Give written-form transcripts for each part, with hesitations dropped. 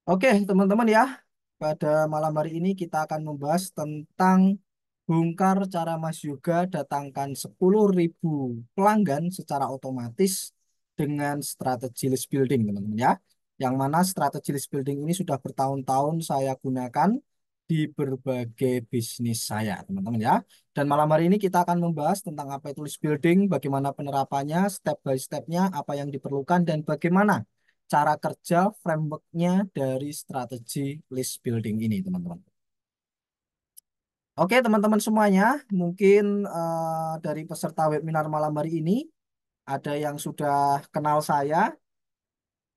Oke, teman-teman ya. Pada malam hari ini kita akan membahas tentang bongkar cara Mas Yoga datangkan 10.000 pelanggan secara otomatis dengan strategi list building, teman-teman ya. Yang mana strategi list building ini sudah bertahun-tahun saya gunakan di berbagai bisnis saya, teman-teman ya. Dan malam hari ini kita akan membahas tentang apa itu list building, bagaimana penerapannya, step by stepnya, apa yang diperlukan, dan bagaimana cara kerja frameworknya dari strategi list building ini, teman-teman. Oke, teman-teman semuanya, mungkin dari peserta webinar malam hari ini ada yang sudah kenal saya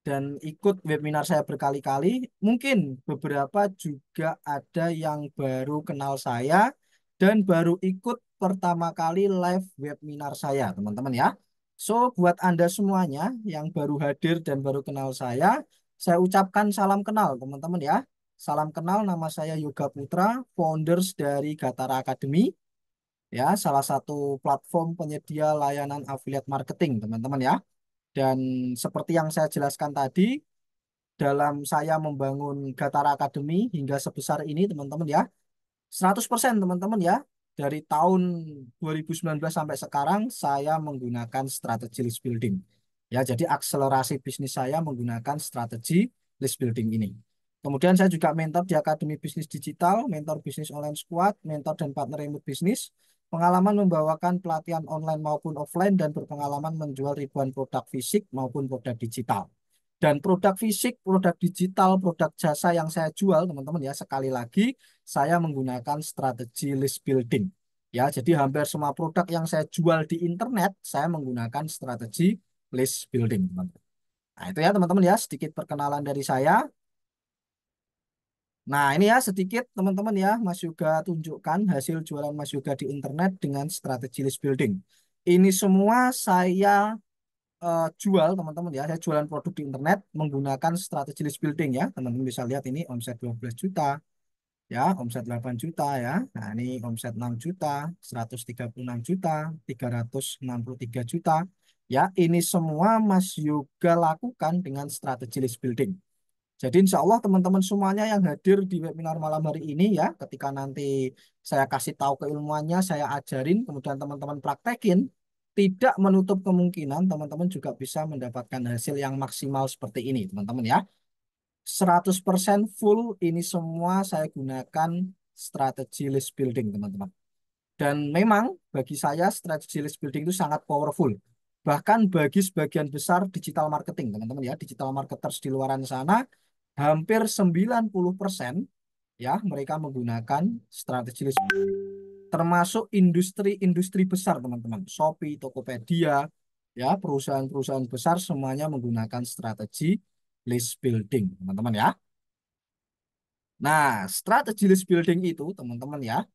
dan ikut webinar saya berkali-kali. Mungkin beberapa juga ada yang baru kenal saya dan baru ikut pertama kali live webinar saya, teman-teman ya. So, buat Anda semuanya yang baru hadir dan baru kenal saya ucapkan salam kenal, teman-teman ya. Salam kenal, nama saya Yoga Putra, founders dari Gatara Academy, ya, salah satu platform penyedia layanan affiliate marketing, teman-teman ya. Dan seperti yang saya jelaskan tadi, dalam saya membangun Gatara Academy hingga sebesar ini, teman-teman ya, 100% teman-teman ya, dari tahun 2019 sampai sekarang saya menggunakan strategi list building. Ya, jadi akselerasi bisnis saya menggunakan strategi list building ini. Kemudian saya juga mentor di Akademi Bisnis Digital, mentor bisnis online squad, mentor dan partner remote bisnis, pengalaman membawakan pelatihan online maupun offline, dan berpengalaman menjual ribuan produk fisik maupun produk digital. Dan produk fisik, produk digital, produk jasa yang saya jual, teman-teman ya, sekali lagi, saya menggunakan strategi list building. Ya, jadi hampir semua produk yang saya jual di internet, saya menggunakan strategi list building, teman-teman. Nah, itu ya teman-teman ya, sedikit perkenalan dari saya. Nah, ini ya sedikit teman-teman ya, Mas Yoga tunjukkan hasil jualan Mas Yoga di internet dengan strategi list building. Ini semua saya jual teman-teman ya, saya jualan produk di internet menggunakan strategi list building ya. Teman-teman bisa lihat ini omset 12 juta, ya, omset 8 juta ya. Nah, ini omset 6 juta, 136 juta, 363 juta. Ya, ini semua Mas Yoga lakukan dengan strategi list building. Jadi insya Allah teman-teman semuanya yang hadir di webinar malam hari ini ya, ketika nanti saya kasih tahu keilmuannya, saya ajarin, kemudian teman-teman praktekin, tidak menutup kemungkinan teman-teman juga bisa mendapatkan hasil yang maksimal seperti ini, teman-teman ya. 100% full ini semua saya gunakan strategi list building, teman-teman. Dan memang bagi saya strategi list building itu sangat powerful. Bahkan bagi sebagian besar digital marketing, teman-teman ya, digital marketers di luaran sana, hampir 90% ya mereka menggunakan strategi list building. Termasuk industri-industri besar, teman-teman. Shopee, Tokopedia, ya, perusahaan-perusahaan besar semuanya menggunakan strategi list building, teman-teman ya. Nah, strategi list building itu, teman-teman ya,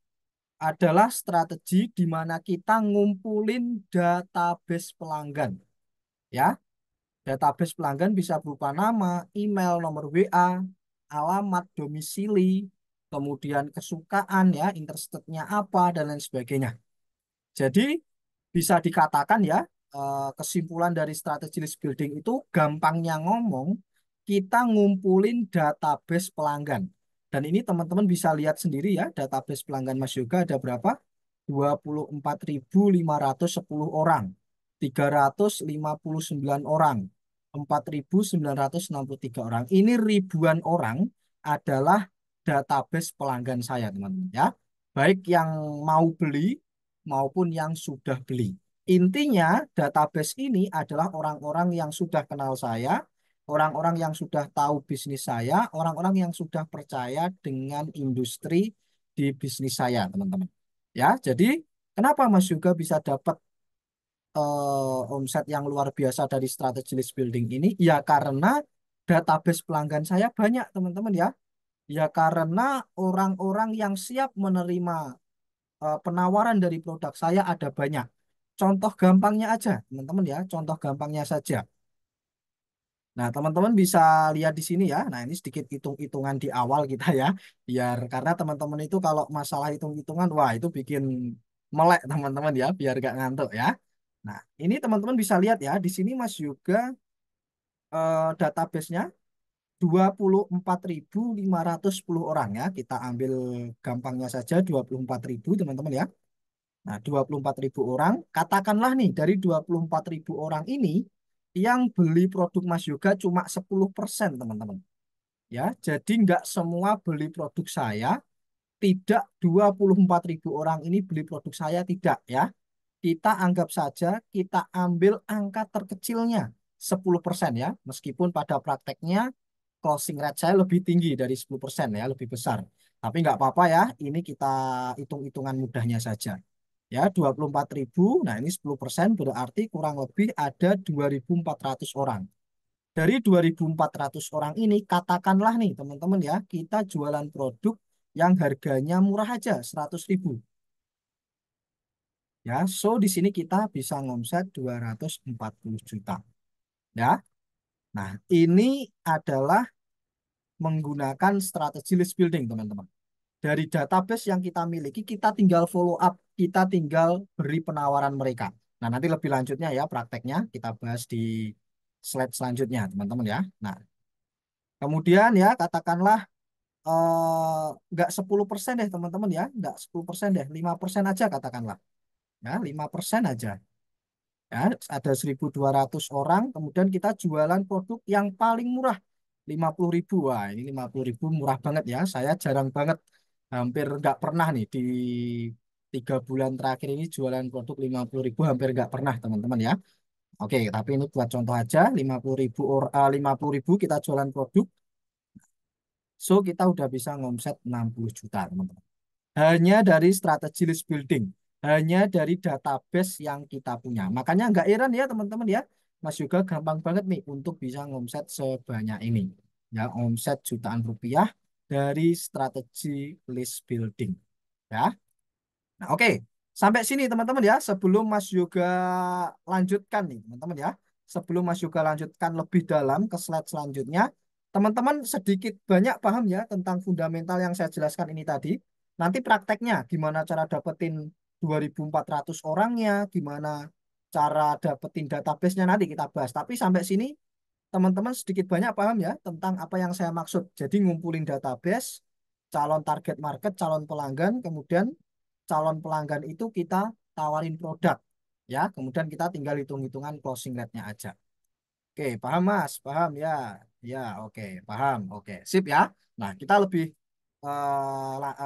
adalah strategi di mana kita ngumpulin database pelanggan. Ya, database pelanggan bisa berupa nama, email, nomor WA, alamat, domisili, kemudian kesukaan ya, interestednya apa, dan lain sebagainya. Jadi bisa dikatakan ya, kesimpulan dari strategi list building itu gampangnya ngomong, kita ngumpulin database pelanggan. Dan ini teman-teman bisa lihat sendiri ya, database pelanggan Mas Yoga ada berapa? 24.510 orang, 359 orang, 4.963 orang. Ini ribuan orang adalah database pelanggan saya, teman-teman ya. Baik yang mau beli maupun yang sudah beli. Intinya, database ini adalah orang-orang yang sudah kenal saya, orang-orang yang sudah tahu bisnis saya, orang-orang yang sudah percaya dengan industri di bisnis saya, teman-teman. Ya, jadi kenapa Mas juga bisa dapat omset yang luar biasa dari strategi list building ini? Ya karena database pelanggan saya banyak, teman-teman ya. Ya karena orang-orang yang siap menerima penawaran dari produk saya ada banyak. Contoh gampangnya aja, teman-teman ya, contoh gampangnya saja. Nah, teman-teman bisa lihat di sini ya. Nah, ini sedikit hitung-hitungan di awal kita ya. Biar karena teman-teman itu kalau masalah hitung-hitungan, wah itu bikin melek teman-teman ya, biar gak ngantuk ya. Nah, ini teman-teman bisa lihat ya, di sini Mas juga database-nya. 24.510 orang ya. Kita ambil gampangnya saja 24.000 teman-teman ya. Nah, 24.000 orang, katakanlah nih dari 24.000 orang ini yang beli produk Mas Yoga cuma 10% teman-teman. Ya, jadi nggak semua beli produk saya, tidak 24.000 orang ini beli produk saya, tidak ya. Kita anggap saja kita ambil angka terkecilnya 10% ya, meskipun pada prakteknya closing rate saya lebih tinggi dari 10% ya, lebih besar. Tapi nggak apa-apa ya, ini kita hitung-hitungan mudahnya saja. Ya, 24.000, nah ini 10% berarti kurang lebih ada 2.400 orang. Dari 2.400 orang ini, katakanlah nih teman-teman ya, kita jualan produk yang harganya murah aja, 100.000. Ya, so di sini kita bisa ngomset 240 juta. Ya, nah ini adalah menggunakan strategi list building, teman-teman. Dari database yang kita miliki, kita tinggal follow up, kita tinggal beri penawaran mereka. Nah, nanti lebih lanjutnya ya prakteknya, kita bahas di slide selanjutnya, teman-teman ya. Nah, kemudian ya, katakanlah nggak 10% deh, teman-teman ya. Nggak 10% deh, 5% aja katakanlah. Ya, 5% aja. Ya, ada 1.200 orang, kemudian kita jualan produk yang paling murah, 50.000. Wah, ini 50.000 murah banget ya. Saya jarang banget, hampir nggak pernah nih di 3 bulan terakhir ini jualan produk 50.000, hampir nggak pernah teman-teman ya. Oke, tapi ini buat contoh aja, 50.000 kita jualan produk, so kita udah bisa ngomset 60 juta teman-teman. Hanya dari strategi list building, hanya dari database yang kita punya. Makanya nggak heran ya teman-teman ya, Mas juga gampang banget nih untuk bisa ngomset sebanyak ini. Ya, omset jutaan rupiah dari strategi list building. Ya, nah oke. Sampai sini teman-teman ya, sebelum Mas Yoga lanjutkan nih teman-teman ya. Sebelum Mas Yoga lanjutkan lebih dalam ke slide selanjutnya, teman-teman sedikit banyak paham ya tentang fundamental yang saya jelaskan ini tadi. Nanti prakteknya gimana cara dapetin 2.400 orangnya, gimana cara dapetin database-nya nanti kita bahas. Tapi sampai sini teman-teman sedikit banyak paham ya tentang apa yang saya maksud. Jadi ngumpulin database, calon target market, calon pelanggan, kemudian calon pelanggan itu kita tawarin produk. Ya, kemudian kita tinggal hitung-hitungan closing rate-nya aja. Oke, paham Mas? Paham ya? Ya, oke, paham. Oke, sip ya. Nah, kita lebih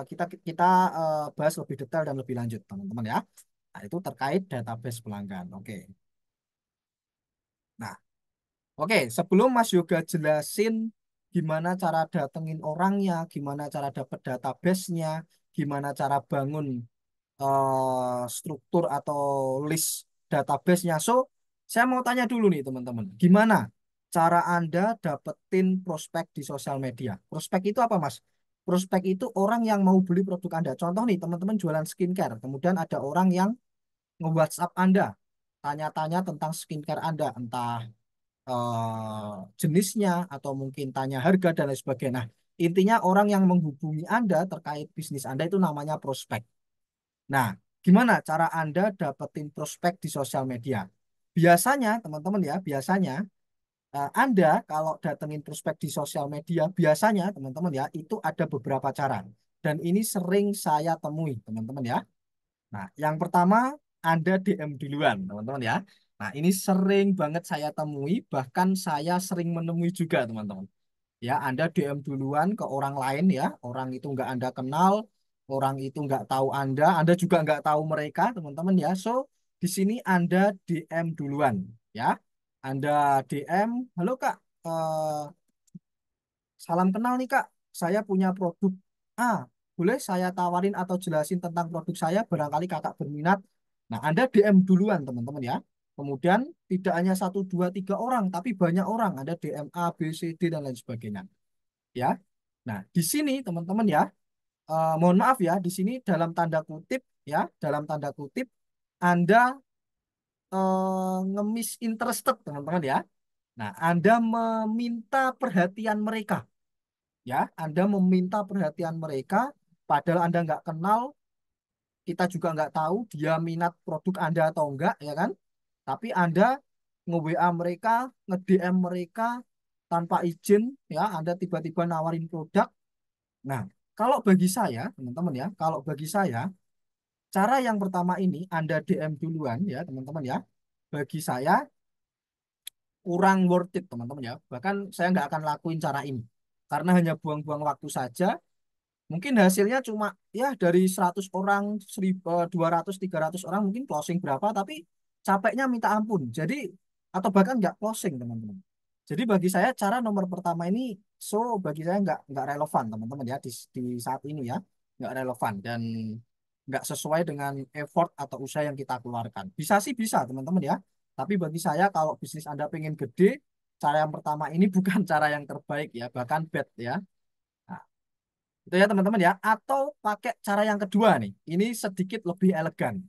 kita kita bahas lebih detail dan lebih lanjut, teman-teman ya. Nah, itu terkait database pelanggan. Oke. Nah, oke, sebelum Mas Yoga jelasin gimana cara datengin orangnya, gimana cara dapet database-nya, gimana cara bangun struktur atau list database-nya. So, saya mau tanya dulu nih teman-teman, gimana cara Anda dapetin prospek di sosial media? Prospek itu apa, Mas? Prospek itu orang yang mau beli produk Anda. Contoh nih, teman-teman jualan skincare, kemudian ada orang yang nge-WhatsApp Anda, tanya-tanya tentang skincare Anda, entah jenisnya atau mungkin tanya harga dan lain sebagainya. Nah, intinya orang yang menghubungi Anda terkait bisnis Anda itu namanya prospek. Nah, gimana cara Anda dapetin prospek di sosial media? Biasanya, teman-teman ya, biasanya Anda kalau datengin prospek di sosial media, biasanya teman-teman ya, itu ada beberapa cara. Dan ini sering saya temui, teman-teman ya. Nah, yang pertama, Anda DM duluan, teman-teman ya. Nah, ini sering banget saya temui, bahkan saya sering menemui juga, teman-teman. Ya, Anda DM duluan ke orang lain ya, orang itu nggak Anda kenal, orang itu nggak tahu Anda juga nggak tahu mereka, teman-teman ya. So, di sini Anda DM duluan ya. Anda DM, halo Kak, salam kenal nih Kak, saya punya produk A, boleh saya tawarin atau jelasin tentang produk saya, barangkali Kakak berminat. Nah, Anda DM duluan teman-teman ya. Kemudian tidak hanya satu, dua, tiga orang, tapi banyak orang. Ada DM A, B, C, D, dan lain sebagainya ya. Nah, di sini teman-teman ya, mohon maaf ya, di sini dalam tanda kutip ya, dalam tanda kutip Anda ngemis interested teman-teman ya. Nah, Anda meminta perhatian mereka ya, Anda meminta perhatian mereka, padahal Anda nggak kenal, kita juga nggak tahu dia minat produk Anda atau enggak ya kan. Tapi Anda nge-WA mereka, nge-DM mereka, tanpa izin, ya, Anda tiba-tiba nawarin produk. Nah, kalau bagi saya, teman-teman ya, kalau bagi saya, cara yang pertama ini Anda DM duluan ya, teman-teman ya. Bagi saya kurang worth it, teman-teman ya. Bahkan saya nggak akan lakuin cara ini. Karena hanya buang-buang waktu saja. Mungkin hasilnya cuma ya dari 100 orang, 200, 300 orang mungkin closing berapa, tapi capeknya minta ampun. Jadi, atau bahkan nggak closing, teman-teman. Jadi bagi saya cara nomor pertama ini, bagi saya nggak relevan, teman-teman ya, di saat ini ya. Nggak relevan dan nggak sesuai dengan effort atau usaha yang kita keluarkan. Bisa sih bisa, teman-teman ya. Tapi bagi saya kalau bisnis Anda pengen gede, cara yang pertama ini bukan cara yang terbaik ya, bahkan bad ya. Nah, itu ya teman-teman ya. Atau pakai cara yang kedua nih. Ini sedikit lebih elegan.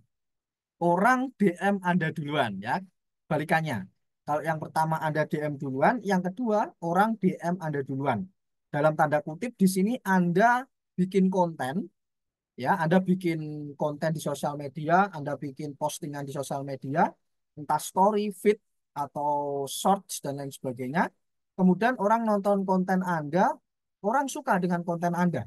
Orang DM Anda duluan ya. Balikannya. Kalau yang pertama Anda DM duluan, yang kedua orang DM Anda duluan. Dalam tanda kutip di sini Anda bikin konten ya, Anda bikin konten di sosial media, Anda bikin postingan di sosial media, entah story, feed atau shorts dan lain sebagainya. Kemudian orang nonton konten Anda, orang suka dengan konten Anda.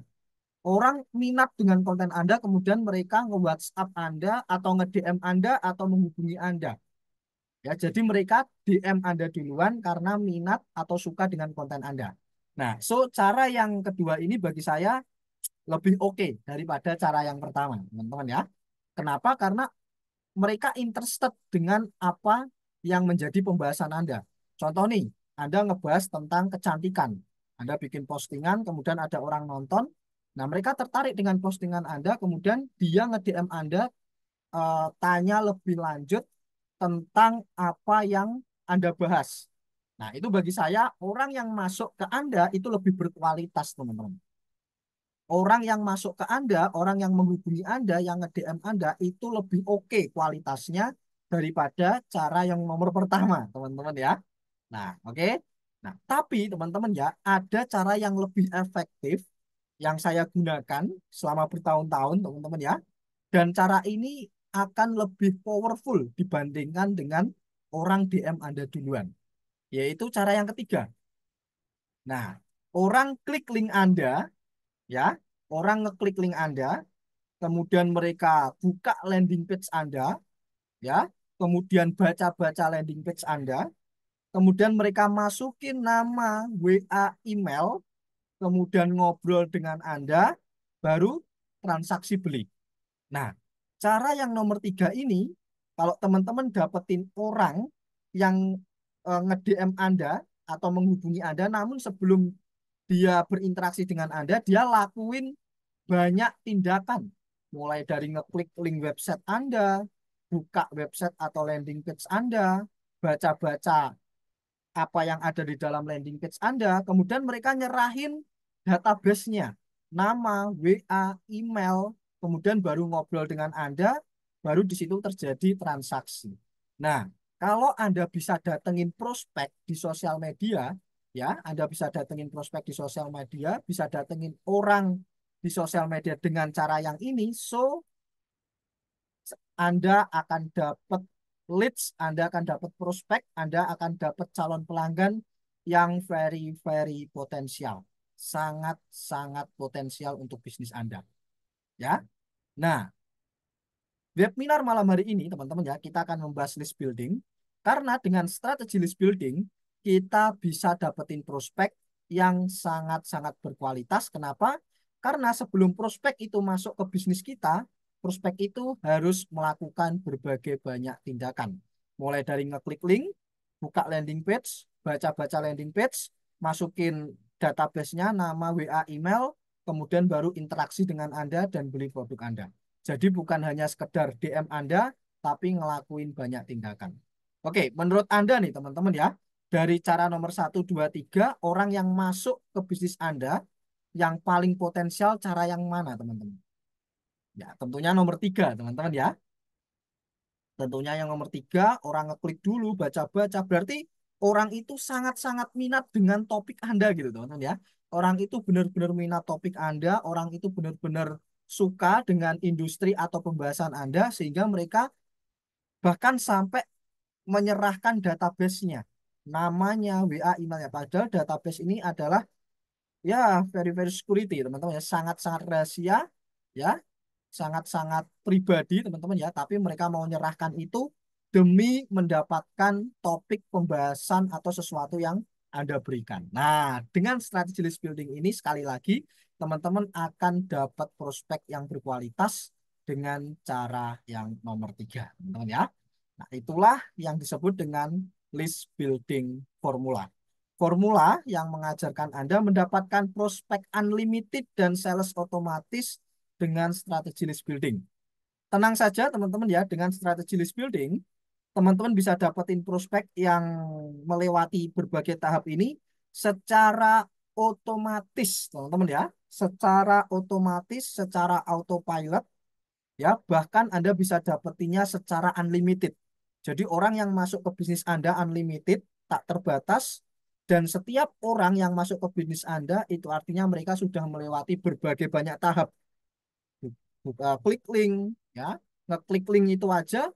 Orang minat dengan konten Anda, kemudian mereka nge-WhatsApp Anda atau nge-DM Anda atau menghubungi Anda. Ya, jadi mereka DM Anda duluan karena minat atau suka dengan konten Anda. Nah, cara yang kedua ini bagi saya lebih oke daripada cara yang pertama, teman-teman ya. Kenapa? Karena mereka interested dengan apa yang menjadi pembahasan Anda. Contoh nih, Anda ngebahas tentang kecantikan. Anda bikin postingan, kemudian ada orang nonton. Nah, mereka tertarik dengan postingan Anda, kemudian dia nge-DM Anda, tanya lebih lanjut tentang apa yang Anda bahas. Nah, itu bagi saya, orang yang masuk ke Anda itu lebih berkualitas, teman-teman. Orang yang masuk ke Anda, orang yang menghubungi Anda, yang nge-DM Anda itu lebih oke kualitasnya daripada cara yang nomor pertama, teman-teman ya. Nah, oke. Nah, tapi teman-teman ya, ada cara yang lebih efektif yang saya gunakan selama bertahun-tahun, teman-teman ya. Dan cara ini akan lebih powerful dibandingkan dengan orang DM Anda duluan, yaitu cara yang ketiga. Nah, orang klik link Anda, ya, orang ngeklik link Anda, kemudian mereka buka landing page Anda, ya, kemudian baca-baca landing page Anda, kemudian mereka masukin nama, WA, email, kemudian ngobrol dengan Anda, baru transaksi beli. Nah, cara yang nomor tiga ini, kalau teman-teman dapetin orang yang nge-DM Anda atau menghubungi Anda, namun sebelum dia berinteraksi dengan Anda, dia lakuin banyak tindakan. Mulai dari ngeklik link website Anda, buka website atau landing page Anda, baca-baca apa yang ada di dalam landing page Anda, kemudian mereka nyerahin database-nya, nama, WA, email, kemudian baru ngobrol dengan Anda, baru di situ terjadi transaksi. Nah, kalau Anda bisa datengin prospek di sosial media, ya, Anda bisa datengin prospek di sosial media, bisa datengin orang di sosial media dengan cara yang ini, Anda akan dapat leads, Anda akan dapat prospek, Anda akan dapat calon pelanggan yang very, very potensial. Sangat-sangat potensial untuk bisnis Anda. Ya. Nah, webinar malam hari ini, teman-teman ya, kita akan membahas list building. Karena dengan strategi list building, kita bisa dapetin prospek yang sangat-sangat berkualitas. Kenapa? Karena sebelum prospek itu masuk ke bisnis kita, prospek itu harus melakukan berbagai banyak tindakan. Mulai dari ngeklik link, buka landing page, baca-baca landing page, masukin database-nya, nama, WA, email, kemudian baru interaksi dengan Anda dan beli produk Anda. Jadi bukan hanya sekedar DM Anda, tapi ngelakuin banyak tindakan. Oke, menurut Anda nih teman-teman ya, dari cara nomor 1, 2, 3, orang yang masuk ke bisnis Anda, yang paling potensial cara yang mana teman-teman? Ya, tentunya nomor 3 teman-teman ya. Tentunya yang nomor 3, orang ngeklik dulu, baca-baca. Berarti orang itu sangat-sangat minat dengan topik Anda gitu teman-teman ya. Orang itu benar-benar minat topik Anda, orang itu benar-benar suka dengan industri atau pembahasan Anda, sehingga mereka bahkan sampai menyerahkan database-nya. namanya, WA, emailnya. Padahal database ini adalah ya very very security teman-teman ya, sangat-sangat rahasia ya, sangat-sangat pribadi teman-teman ya, tapi mereka mau menyerahkan itu demi mendapatkan topik pembahasan atau sesuatu yang Anda berikan. Nah, dengan strategi list building ini sekali lagi teman-teman akan dapat prospek yang berkualitas dengan cara yang nomor tiga, teman-teman ya. Nah, itulah yang disebut dengan list building formula. Formula yang mengajarkan Anda mendapatkan prospek unlimited dan sales otomatis dengan strategi list building. Tenang saja teman-teman ya, dengan strategi list building, teman-teman bisa dapetin prospek yang melewati berbagai tahap ini secara otomatis, teman-teman ya. Secara otomatis, secara autopilot, ya, bahkan Anda bisa dapetinnya secara unlimited. Jadi orang yang masuk ke bisnis Anda unlimited, tak terbatas, dan setiap orang yang masuk ke bisnis Anda itu artinya mereka sudah melewati berbagai banyak tahap. Klik link, ya, ngeklik link itu aja,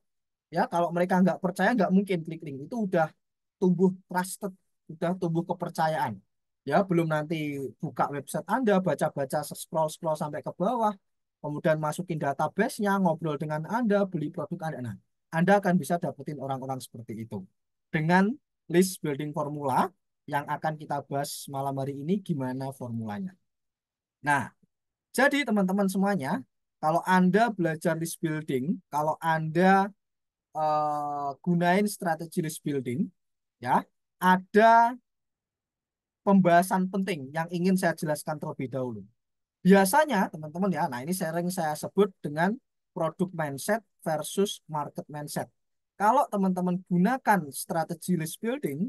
ya, kalau mereka nggak percaya nggak mungkin klik link. Itu udah tumbuh trusted, udah tumbuh kepercayaan. Ya, belum nanti buka website Anda, baca-baca, scroll-scroll sampai ke bawah, kemudian masukin database-nya, ngobrol dengan Anda, beli produk Anda. Nah, Anda akan bisa dapetin orang-orang seperti itu. Dengan list building formula yang akan kita bahas malam hari ini, gimana formulanya. Nah, jadi teman-teman semuanya, kalau Anda belajar list building, kalau Anda gunain strategi list building, ya, ada pembahasan penting yang ingin saya jelaskan terlebih dahulu. Biasanya, teman-teman ya, nah ini sering saya sebut dengan produk mindset versus market mindset. Kalau teman-teman gunakan strategi list building,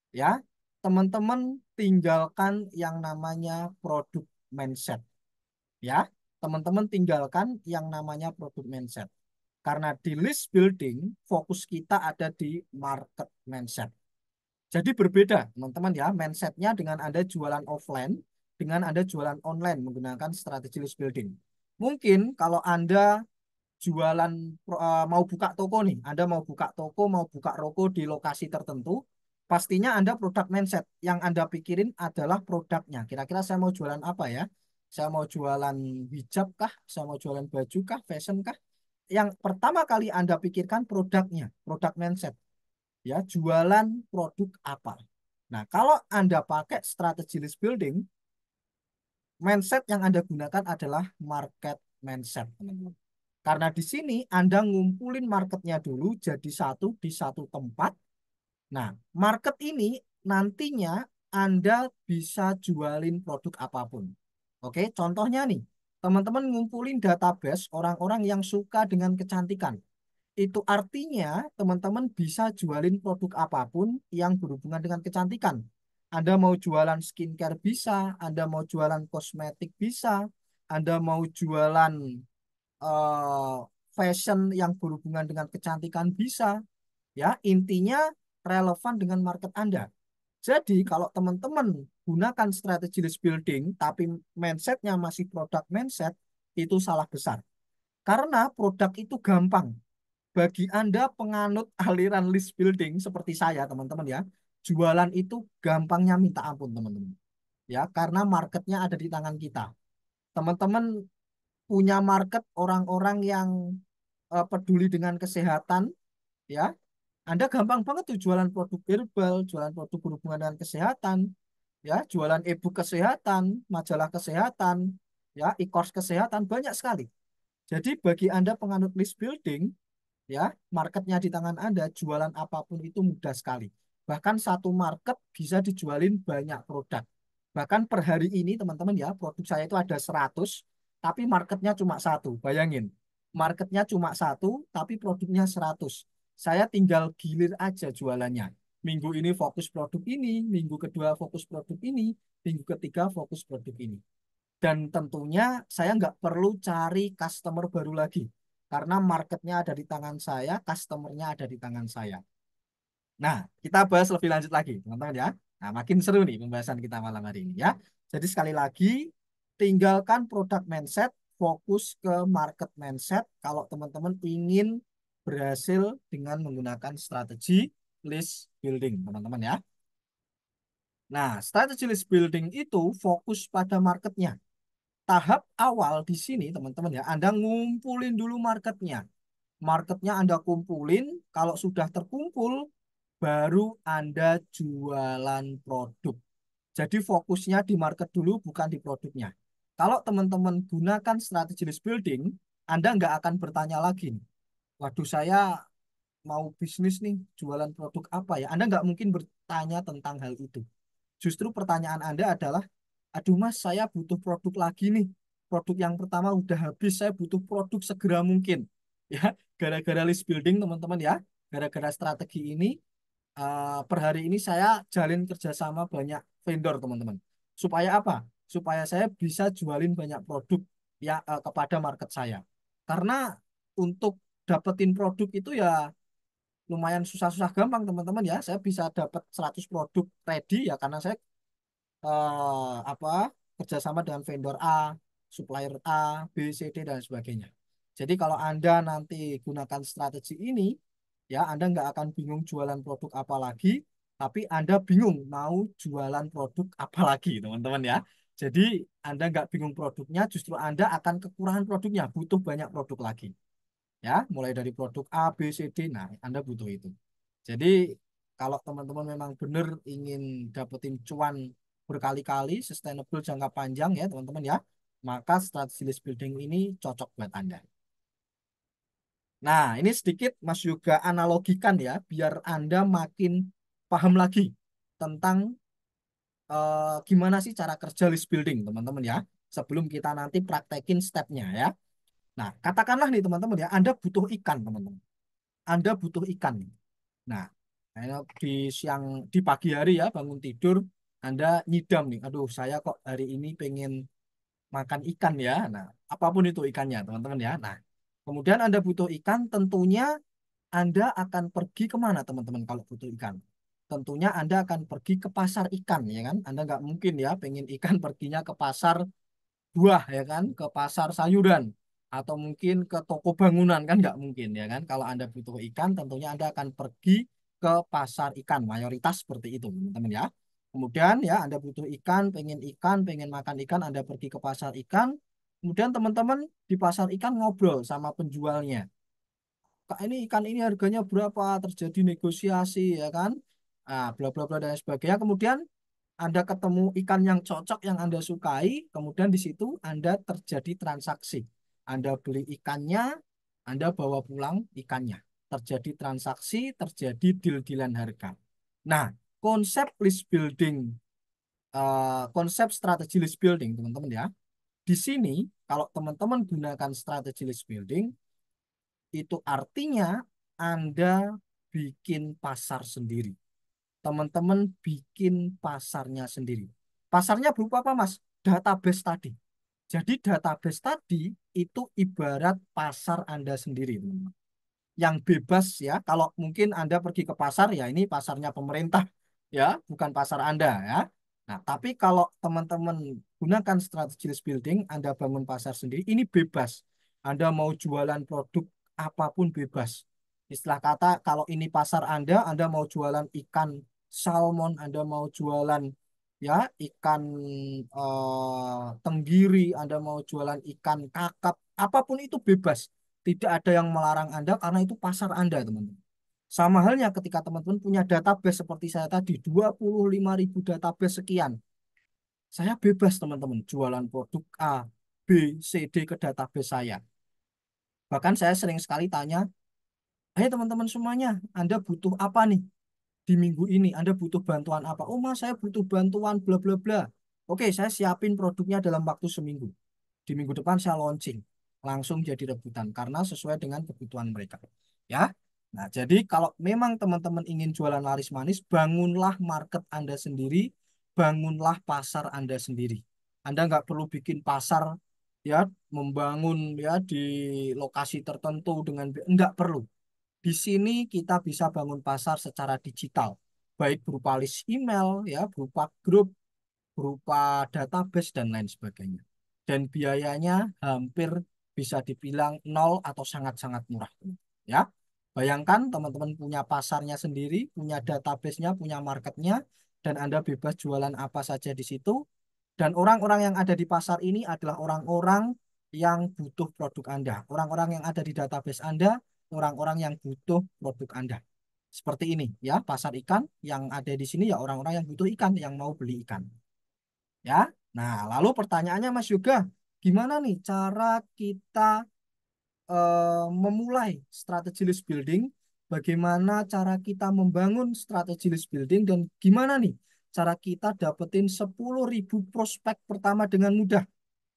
ya, teman-teman tinggalkan yang namanya produk mindset, ya. Teman-teman tinggalkan yang namanya produk mindset. Karena di list building, fokus kita ada di market mindset. Jadi berbeda, teman-teman ya, mindsetnya dengan Anda jualan offline, dengan Anda jualan online menggunakan strategi list building. Mungkin kalau Anda jualan mau buka toko nih, Anda mau buka toko, mau buka roko di lokasi tertentu, pastinya Anda produk mindset. Yang Anda pikirin adalah produknya. Kira-kira saya mau jualan apa ya? Saya mau jualan hijab kah? Saya mau jualan baju kah? Fashion kah? Yang pertama kali Anda pikirkan produknya, produk mindset. Ya, jualan produk apa? Nah, kalau Anda pakai strategi list building, mindset yang Anda gunakan adalah market mindset, teman-teman. Karena di sini Anda ngumpulin marketnya dulu jadi satu di satu tempat. Nah, market ini nantinya Anda bisa jualin produk apapun. Oke, contohnya nih, teman-teman ngumpulin database orang-orang yang suka dengan kecantikan. Itu artinya teman-teman bisa jualin produk apapun yang berhubungan dengan kecantikan. Anda mau jualan skincare bisa, Anda mau jualan kosmetik bisa, Anda mau jualan eh, fashion yang berhubungan dengan kecantikan bisa. Ya, intinya relevan dengan market Anda. Jadi kalau teman-teman gunakan strategi list building tapi mindsetnya masih produk mindset, itu salah besar. Karena produk itu gampang. Bagi Anda penganut aliran list building seperti saya, teman-teman ya, jualan itu gampangnya minta ampun, teman-teman. Ya, karena marketnya ada di tangan kita. Teman-teman punya market orang-orang yang peduli dengan kesehatan, ya. Anda gampang banget tuh jualan produk herbal, jualan produk berhubungan dengan kesehatan, ya, jualan e-book kesehatan, majalah kesehatan, ya, e-course kesehatan, banyak sekali. Jadi bagi Anda penganut list building, ya, marketnya di tangan Anda, jualan apapun itu mudah sekali. Bahkan satu market bisa dijualin banyak produk. Bahkan per hari ini teman-teman ya, produk saya itu ada 100, tapi marketnya cuma satu. Bayangin, marketnya cuma satu, tapi produknya 100. Saya tinggal gilir aja jualannya. Minggu ini fokus produk ini, minggu kedua fokus produk ini, minggu ketiga fokus produk ini. Dan tentunya saya nggak perlu cari customer baru lagi. Karena marketnya ada di tangan saya, customernya ada di tangan saya. Nah, kita bahas lebih lanjut lagi, teman-teman ya. Nah, makin seru nih pembahasan kita malam hari ini ya. Jadi sekali lagi, tinggalkan produk mindset, fokus ke market mindset kalau teman-teman ingin berhasil dengan menggunakan strategi list building, teman-teman ya. Nah, strategi list building itu fokus pada marketnya. Tahap awal di sini, teman-teman ya, Anda ngumpulin dulu marketnya. Marketnya Anda kumpulin, kalau sudah terkumpul, baru Anda jualan produk. Jadi fokusnya di market dulu, bukan di produknya. Kalau teman-teman gunakan strategi list building, Anda nggak akan bertanya lagi, waduh saya mau bisnis nih, jualan produk apa ya? Anda nggak mungkin bertanya tentang hal itu. Justru pertanyaan Anda adalah, aduh mas, saya butuh produk lagi nih. Produk yang pertama udah habis, saya butuh produk segera mungkin. Ya, gara-gara list building teman-teman ya, gara-gara strategi ini, per hari ini saya jalin kerjasama banyak vendor teman-teman. Supaya apa? Supaya saya bisa jualin banyak produk ya kepada market saya. Karena untuk dapetin produk itu ya lumayan susah-susah gampang teman-teman ya. Saya bisa dapat 100 produk ready ya karena saya apa kerjasama dengan vendor A, supplier A, B, C, D dan sebagainya. Jadi kalau Anda nanti gunakan strategi ini, ya Anda nggak akan bingung jualan produk apa lagi, tapi Anda bingung mau jualan produk apa lagi, teman-teman ya. Jadi Anda nggak bingung produknya, justru Anda akan kekurangan produknya, butuh banyak produk lagi. Ya, mulai dari produk A, B, C, D. Nah, Anda butuh itu. Jadi kalau teman-teman memang benar ingin dapetin cuan berkali-kali, sustainable jangka panjang ya teman-teman ya, maka strategi list building ini cocok buat Anda. Nah, ini sedikit Mas juga analogikan ya, biar Anda makin paham lagi tentang gimana sih cara kerja list building teman-teman ya, sebelum kita nanti praktekin stepnya ya. Nah, katakanlah nih teman-teman ya, Anda butuh ikan teman-teman. Anda butuh ikan. Nah, di siang di pagi hari ya bangun tidur Anda nyidam nih. Aduh, saya kok hari ini pengen makan ikan ya. Nah, apapun itu ikannya, teman-teman ya. Nah, kemudian Anda butuh ikan, tentunya Anda akan pergi kemana, teman-teman, kalau butuh ikan? Tentunya Anda akan pergi ke pasar ikan, ya kan? Anda nggak mungkin ya pengen ikan perginya ke pasar buah ya kan, ke pasar sayuran atau mungkin ke toko bangunan kan nggak mungkin ya kan. Kalau Anda butuh ikan tentunya Anda akan pergi ke pasar ikan, mayoritas seperti itu teman-teman ya. Kemudian ya Anda butuh ikan, pengen makan ikan, Anda pergi ke pasar ikan. Kemudian teman-teman di pasar ikan ngobrol sama penjualnya. Kak, ini ikan ini harganya berapa? Terjadi negosiasi ya kan? Nah, bla bla bla dan sebagainya. Kemudian Anda ketemu ikan yang cocok yang Anda sukai, kemudian di situ Anda terjadi transaksi. Anda beli ikannya, Anda bawa pulang ikannya. Terjadi transaksi, terjadi deal-dealan harga. Nah, konsep list building, konsep strategi list building, teman-teman ya. Di sini, kalau teman-teman gunakan strategi list building, itu artinya Anda bikin pasar sendiri. Teman-teman bikin pasarnya sendiri. Pasarnya berupa apa, Mas? Database tadi. Jadi database tadi itu ibarat pasar Anda sendiri, teman-teman. Yang bebas ya. Kalau mungkin Anda pergi ke pasar, ya ini pasarnya pemerintah, ya, bukan pasar Anda ya. Nah, tapi kalau teman-teman gunakan strategi list building, Anda bangun pasar sendiri, ini bebas. Anda mau jualan produk apapun bebas. Istilah kata, kalau ini pasar Anda mau jualan ikan salmon, Anda mau jualan ya ikan tenggiri, Anda mau jualan ikan kakap, apapun itu bebas. Tidak ada yang melarang Anda karena itu pasar Anda, teman-teman. Sama halnya ketika teman-teman punya database seperti saya tadi, 25.000 database sekian. Saya bebas, teman-teman, jualan produk A, B, C, D ke database saya. Bahkan saya sering sekali tanya, "Hai teman-teman semuanya, Anda butuh apa nih di minggu ini? Anda butuh bantuan apa?" "Oh mas, saya butuh bantuan bla bla bla." "Oke, saya siapin produknya dalam waktu seminggu. Di minggu depan saya launching." Langsung jadi rebutan karena sesuai dengan kebutuhan mereka. Ya. Nah, jadi kalau memang teman-teman ingin jualan laris manis, bangunlah market Anda sendiri, bangunlah pasar Anda sendiri. Anda nggak perlu bikin pasar ya, membangun ya di lokasi tertentu dengan nggak perlu. Di sini kita bisa bangun pasar secara digital, baik berupa list email ya, berupa grup, berupa database dan lain sebagainya. Dan biayanya hampir bisa dibilang nol atau sangat-sangat murah, ya. Bayangkan teman-teman punya pasarnya sendiri, punya database-nya, punya marketnya, dan Anda bebas jualan apa saja di situ. Dan orang-orang yang ada di pasar ini adalah orang-orang yang butuh produk Anda. Orang-orang yang ada di database Anda, orang-orang yang butuh produk Anda. Seperti ini ya, pasar ikan yang ada di sini ya orang-orang yang butuh ikan, yang mau beli ikan. Ya. Nah, lalu pertanyaannya Mas Yoga, gimana nih cara kita memulai strategi list building, bagaimana cara kita membangun strategi list building, dan gimana nih cara kita dapetin 10.000 prospek pertama dengan mudah.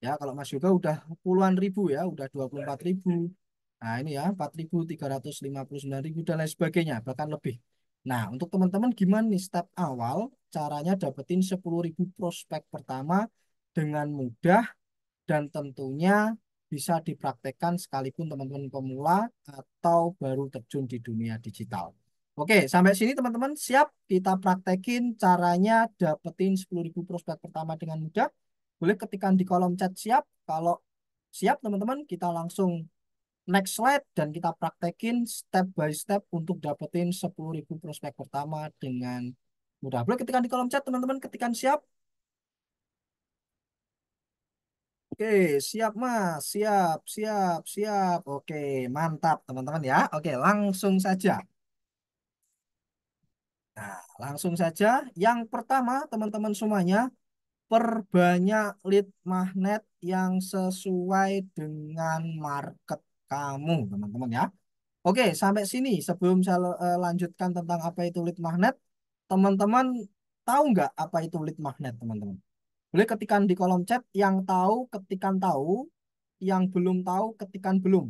Ya, kalau Mas Yoga udah puluhan ribu ya, udah 24.000. Nah, ini ya 4.359.000 dan lain sebagainya, bahkan lebih. Nah, untuk teman-teman gimana nih step awal caranya dapetin 10.000 prospek pertama dengan mudah dan tentunya bisa dipraktekkan sekalipun teman-teman pemula atau baru terjun di dunia digital. Oke, sampai sini teman-teman siap kita praktekin caranya dapetin 10.000 prospek pertama dengan mudah. Boleh ketikkan di kolom chat siap. Kalau siap teman-teman kita langsung next slide dan kita praktekin step by step untuk dapetin 10.000 prospek pertama dengan mudah. Boleh ketikkan di kolom chat teman-teman, ketikkan siap. Oke, siap Mas, siap, siap, siap. Oke, mantap teman-teman ya. Oke, langsung saja. Nah, langsung saja. Yang pertama, teman-teman semuanya, perbanyak lead magnet yang sesuai dengan market kamu, teman-teman ya. Oke, sampai sini. Sebelum saya lanjutkan tentang apa itu lead magnet, teman-teman tahu nggak apa itu lead magnet, teman-teman? Boleh ketikan di kolom chat yang tahu, ketikan tahu, yang belum tahu, ketikan belum.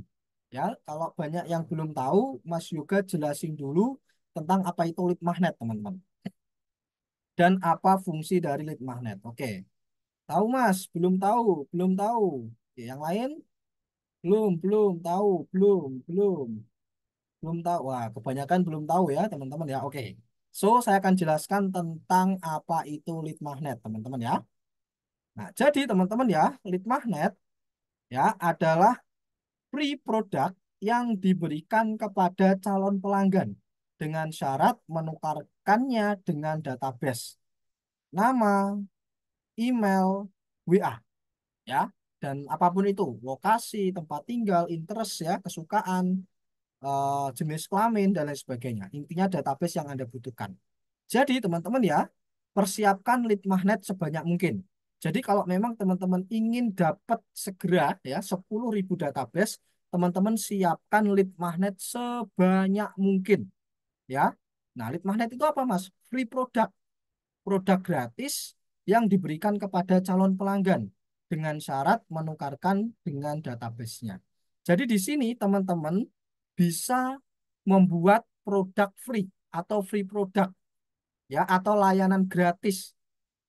Ya, kalau banyak yang belum tahu, Mas Yoga jelasin dulu tentang apa itu lead magnet, teman-teman. Dan apa fungsi dari lead magnet. Oke, tahu Mas? Belum tahu, belum tahu. Oke, yang lain? Belum tahu, belum tahu. Wah, kebanyakan belum tahu ya, teman-teman ya. Oke. So, saya akan jelaskan tentang apa itu lead magnet, teman-teman ya. Nah, jadi teman-teman ya, lead magnet ya adalah free product yang diberikan kepada calon pelanggan dengan syarat menukarkannya dengan database, nama, email, WA ya, dan apapun itu, lokasi, tempat tinggal, interest ya, kesukaan, jenis kelamin dan lain sebagainya. Intinya database yang Anda butuhkan. Jadi teman-teman ya, persiapkan lead magnet sebanyak mungkin. Jadi kalau memang teman-teman ingin dapat segera ya 10.000 database, teman-teman siapkan lead magnet sebanyak mungkin ya. Nah, lead magnet itu apa, Mas? Free product, produk gratis yang diberikan kepada calon pelanggan dengan syarat menukarkan dengan database-nya. Jadi di sini teman-teman bisa membuat produk free atau free product ya atau layanan gratis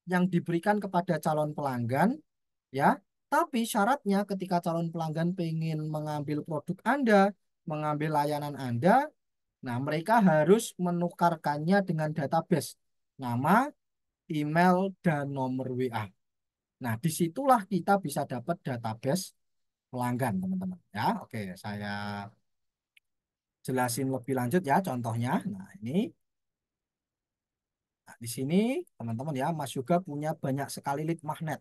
yang diberikan kepada calon pelanggan ya. Tapi syaratnya ketika calon pelanggan pengen mengambil produk Anda, mengambil layanan Anda, nah mereka harus menukarkannya dengan database, nama, email, dan nomor WA. Nah, disitulah kita bisa dapat database pelanggan, teman-teman. Ya, oke, saya jelasin lebih lanjut ya contohnya. Nah, ini. Nah, di sini teman-teman ya, Mas juga punya banyak sekali lead magnet.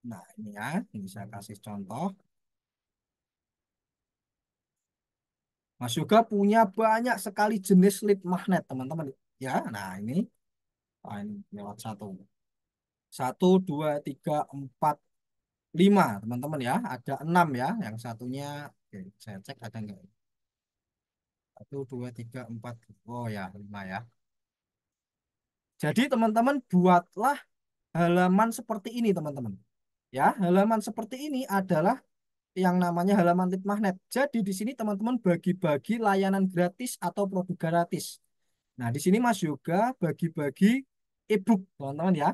Nah, ini ya, ini saya kasih contoh. Mas juga punya banyak sekali jenis lead magnet, teman-teman. Ya, nah ini lewat satu. Satu, dua, tiga, empat, lima, teman-teman ya. Ada enam ya. Yang satunya, oke, saya cek ada nggak. Satu, dua, tiga, empat. Oh ya, lima ya. Jadi teman-teman buatlah halaman seperti ini, teman-teman. Ya, halaman seperti ini adalah yang namanya halaman lead magnet. Jadi di sini teman-teman bagi-bagi layanan gratis atau produk gratis. Nah, di sini Mas Yoga bagi-bagi e-book, teman-teman ya.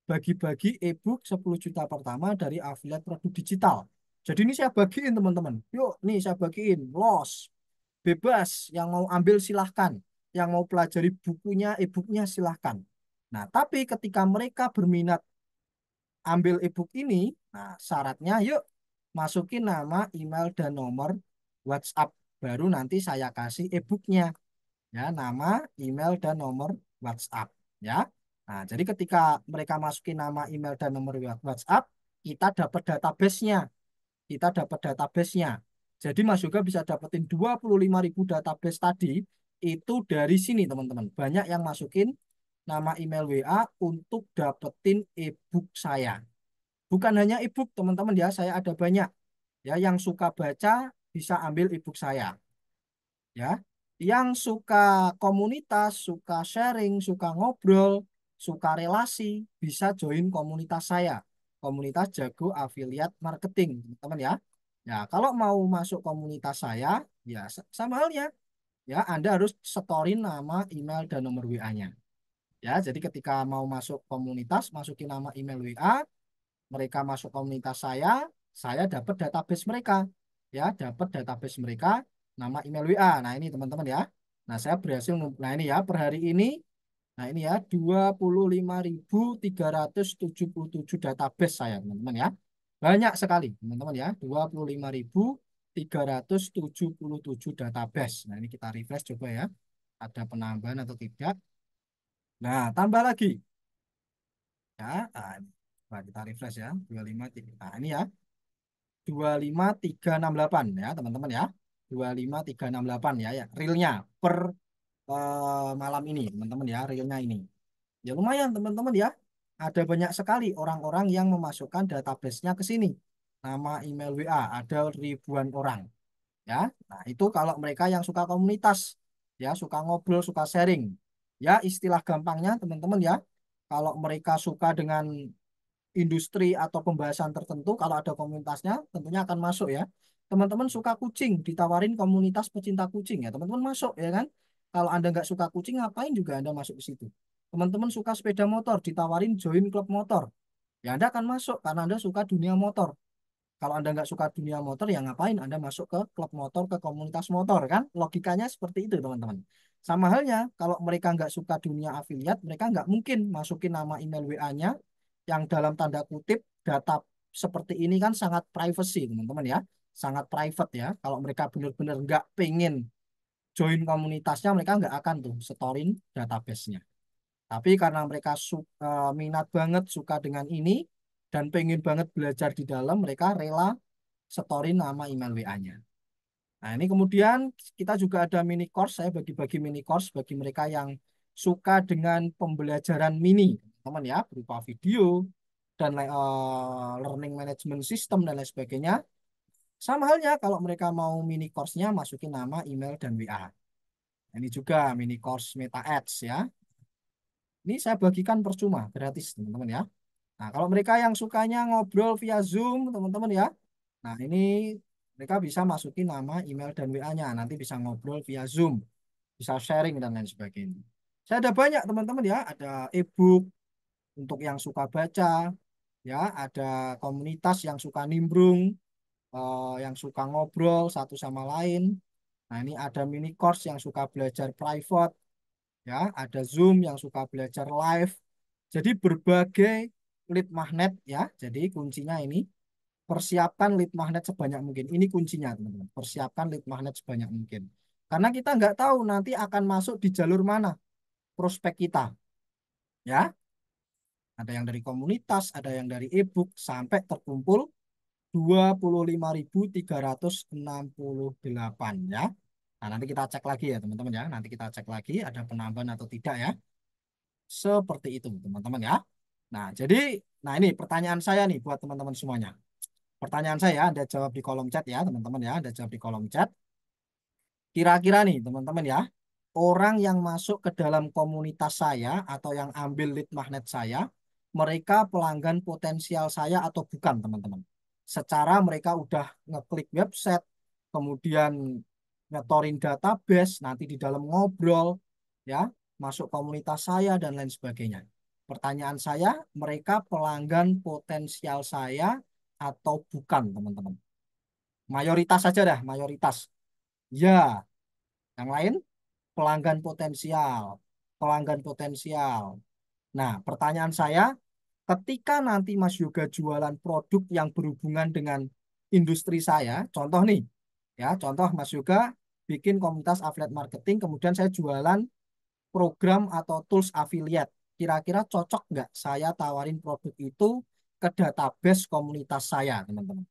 Bagi-bagi e-book 10 juta pertama dari affiliate produk digital. Jadi ini saya bagiin teman-teman. Yuk, nih saya bagiin. Los, bebas. Yang mau ambil silahkan. Yang mau pelajari bukunya, e-booknya silahkan. Nah, tapi ketika mereka berminat ambil e-book ini, nah syaratnya yuk masukin nama, email, dan nomor WhatsApp. baru nanti saya kasih e-booknya, ya, nama, email, dan nomor WhatsApp, ya. Nah, jadi ketika mereka masukin nama, email, dan nomor WhatsApp, kita dapat database-nya. Jadi Mas Yoga bisa dapetin 25.000 database tadi itu dari sini, teman-teman. Banyak yang masukin nama, email, WA untuk dapetin e-book saya. Bukan hanya e-book, teman-teman, ya, saya ada banyak, ya, yang suka baca bisa ambil e-book saya, ya. Yang suka komunitas, suka sharing, suka ngobrol, suka relasi, bisa join komunitas saya. Komunitas Jago Affiliate Marketing, teman-teman, ya. Ya, kalau mau masuk komunitas saya, ya sama halnya, ya, Anda harus setorin nama, email, dan nomor WA-nya. Ya, jadi ketika mau masuk komunitas, masukin nama, email, WA, mereka masuk komunitas saya dapat database mereka, ya, dapat database mereka, nama, email, WA. Nah, ini teman-teman, ya. Nah, saya berhasil, nah ini, ya, per hari ini, nah ini, ya, 25.377 database saya, teman-teman, ya. Banyak sekali, teman-teman, ya. 25.377 database. Nah, ini kita refresh coba, ya. Ada penambahan atau tidak. Nah, tambah lagi. Ya, nah, nah, kita refresh, ya. 25 nah, ini, ya. 25368, ya, teman-teman, ya. 25368, ya, ya. Realnya per malam ini, teman-teman, ya. Realnya ini. Ya lumayan, teman-teman, ya. Ada banyak sekali orang-orang yang memasukkan database-nya ke sini. Nama, email, WA, ada ribuan orang, ya. Nah, itu kalau mereka yang suka komunitas, ya, suka ngobrol, suka sharing. Ya, istilah gampangnya, teman-teman, ya. Kalau mereka suka dengan industri atau pembahasan tertentu, kalau ada komunitasnya tentunya akan masuk, ya. Teman-teman suka kucing, ditawarin komunitas pecinta kucing, ya, teman-teman masuk, ya kan. Kalau Anda nggak suka kucing, ngapain juga Anda masuk ke situ. Teman-teman suka sepeda motor, ditawarin join klub motor, ya, Anda akan masuk karena Anda suka dunia motor. Kalau Anda nggak suka dunia motor, ya ngapain Anda masuk ke klub motor, ke komunitas motor, kan? Logikanya seperti itu, teman-teman. Sama halnya, kalau mereka nggak suka dunia afiliat, mereka nggak mungkin masukin nama, email, WA-nya yang dalam tanda kutip data seperti ini kan sangat privacy, teman-teman, ya. Sangat private, ya. Kalau mereka benar-benar nggak pengen join komunitasnya, mereka nggak akan tuh setorin database-nya. Tapi karena mereka minat banget, suka dengan ini, dan pengen banget belajar di dalam, mereka rela setorin nama, email, WA-nya. Nah, ini kemudian kita juga ada mini course, saya bagi-bagi mini course bagi mereka yang suka dengan pembelajaran mini, teman, ya, berupa video dan learning management system dan lain sebagainya. Sama halnya kalau mereka mau mini course-nya, masukin nama, email, dan WA. Ini juga mini course Meta Ads, ya. Ini saya bagikan percuma, gratis, teman-teman, ya. Nah, kalau mereka yang sukanya ngobrol via Zoom, teman-teman, ya. Nah, ini mereka bisa masukin nama, email, dan WA-nya. Nanti bisa ngobrol via Zoom, bisa sharing, dan lain sebagainya. Saya ada banyak, teman-teman, ya. Ada e-book untuk yang suka baca, ya. Ada komunitas yang suka nimbrung, yang suka ngobrol satu sama lain. Nah, ini ada mini course yang suka belajar private, ya. Ada Zoom yang suka belajar live. Jadi berbagai lead magnet, ya. Jadi kuncinya ini persiapkan lead magnet sebanyak mungkin. Ini kuncinya, teman-teman. Persiapkan lead magnet sebanyak mungkin. Karena kita nggak tahu nanti akan masuk di jalur mana prospek kita, ya. Ada yang dari komunitas, ada yang dari e-book, sampai terkumpul 25.368, ya. Nah, nanti kita cek lagi, ya, teman-teman, ya. Nanti kita cek lagi ada penambahan atau tidak, ya. Seperti itu, teman-teman, ya. Nah, jadi, nah, ini pertanyaan saya nih buat teman-teman semuanya. Pertanyaan saya, Anda jawab di kolom chat, ya, teman-teman, ya. Anda jawab di kolom chat. Kira-kira nih, teman-teman, ya, orang yang masuk ke dalam komunitas saya atau yang ambil lead magnet saya, mereka pelanggan potensial saya atau bukan, teman-teman? Secara mereka udah ngeklik website, kemudian ngetorin database, nanti di dalam ngobrol, ya, masuk komunitas saya dan lain sebagainya. Pertanyaan saya, mereka pelanggan potensial saya atau bukan, teman-teman? Mayoritas saja dah, mayoritas. Ya, yang lain pelanggan potensial, pelanggan potensial. Nah, pertanyaan saya, ketika nanti Mas Yoga jualan produk yang berhubungan dengan industri saya, contoh nih, ya, contoh Mas Yoga bikin komunitas affiliate marketing, kemudian saya jualan program atau tools affiliate. Kira-kira cocok nggak saya tawarin produk itu ke database komunitas saya, teman-teman?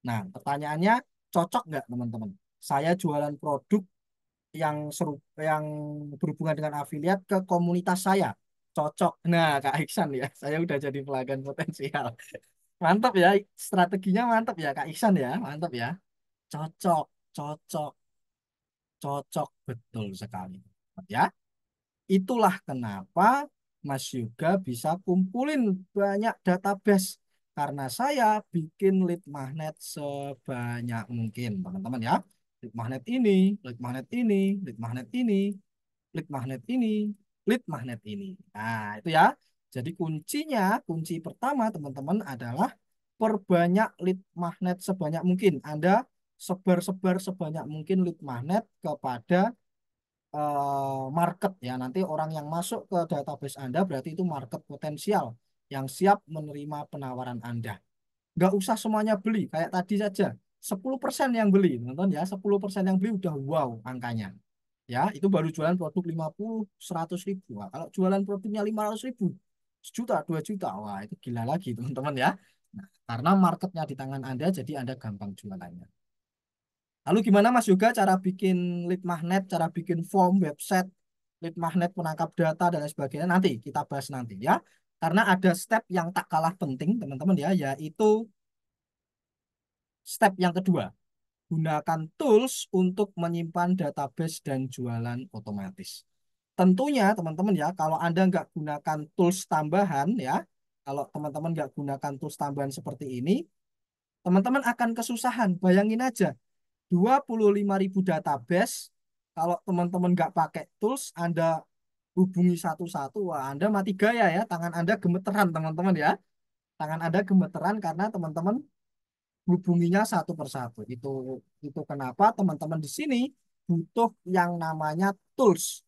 Nah, pertanyaannya cocok nggak, teman-teman? Saya jualan produk yang berhubungan dengan affiliate ke komunitas saya. Cocok. Nah, Kak Iksan ya, saya udah jadi pelanggan potensial. Mantap ya, strateginya mantap ya, Kak Iksan ya, mantap ya. Cocok, cocok, cocok betul sekali. Ya, itulah kenapa Mas Yuga bisa kumpulin banyak database karena saya bikin lead magnet sebanyak mungkin, teman-teman ya. Lead magnet ini, lead magnet ini, lead magnet ini, lead magnet ini, lead magnet ini. Nah, itu ya. Jadi kuncinya, kunci pertama teman-teman adalah perbanyak lead magnet sebanyak mungkin. Anda sebar-sebar sebanyak mungkin lead magnet kepada market ya. Nanti orang yang masuk ke database Anda berarti itu market potensial yang siap menerima penawaran Anda. Nggak usah semuanya beli, kayak tadi saja. 10% yang beli, nonton ya, 10% yang beli udah wow angkanya. Ya, itu baru jualan produk 50, 100 ribu. Wah, kalau jualan produknya 500 ribu, sejuta, 2 juta, wah itu gila lagi teman-teman ya. Nah, karena marketnya di tangan Anda, jadi Anda gampang jualannya. Lalu gimana Mas Yoga cara bikin lead magnet, cara bikin form website, lead magnet penangkap data dan lain sebagainya nanti kita bahas nanti ya. Karena ada step yang tak kalah penting teman-teman ya, yaitu step yang kedua. Gunakan tools untuk menyimpan database dan jualan otomatis. Tentunya teman-teman ya, kalau Anda nggak gunakan tools tambahan ya, kalau teman-teman nggak gunakan tools tambahan seperti ini, teman-teman akan kesusahan. Bayangin aja, 25.000 database. Kalau teman-teman nggak pakai tools, Anda hubungi satu-satu, wah Anda mati gaya ya. Tangan Anda gemeteran, teman-teman ya. Tangan Anda gemeteran karena teman-teman hubunginya satu persatu. Itu kenapa teman-teman di sini butuh yang namanya tools.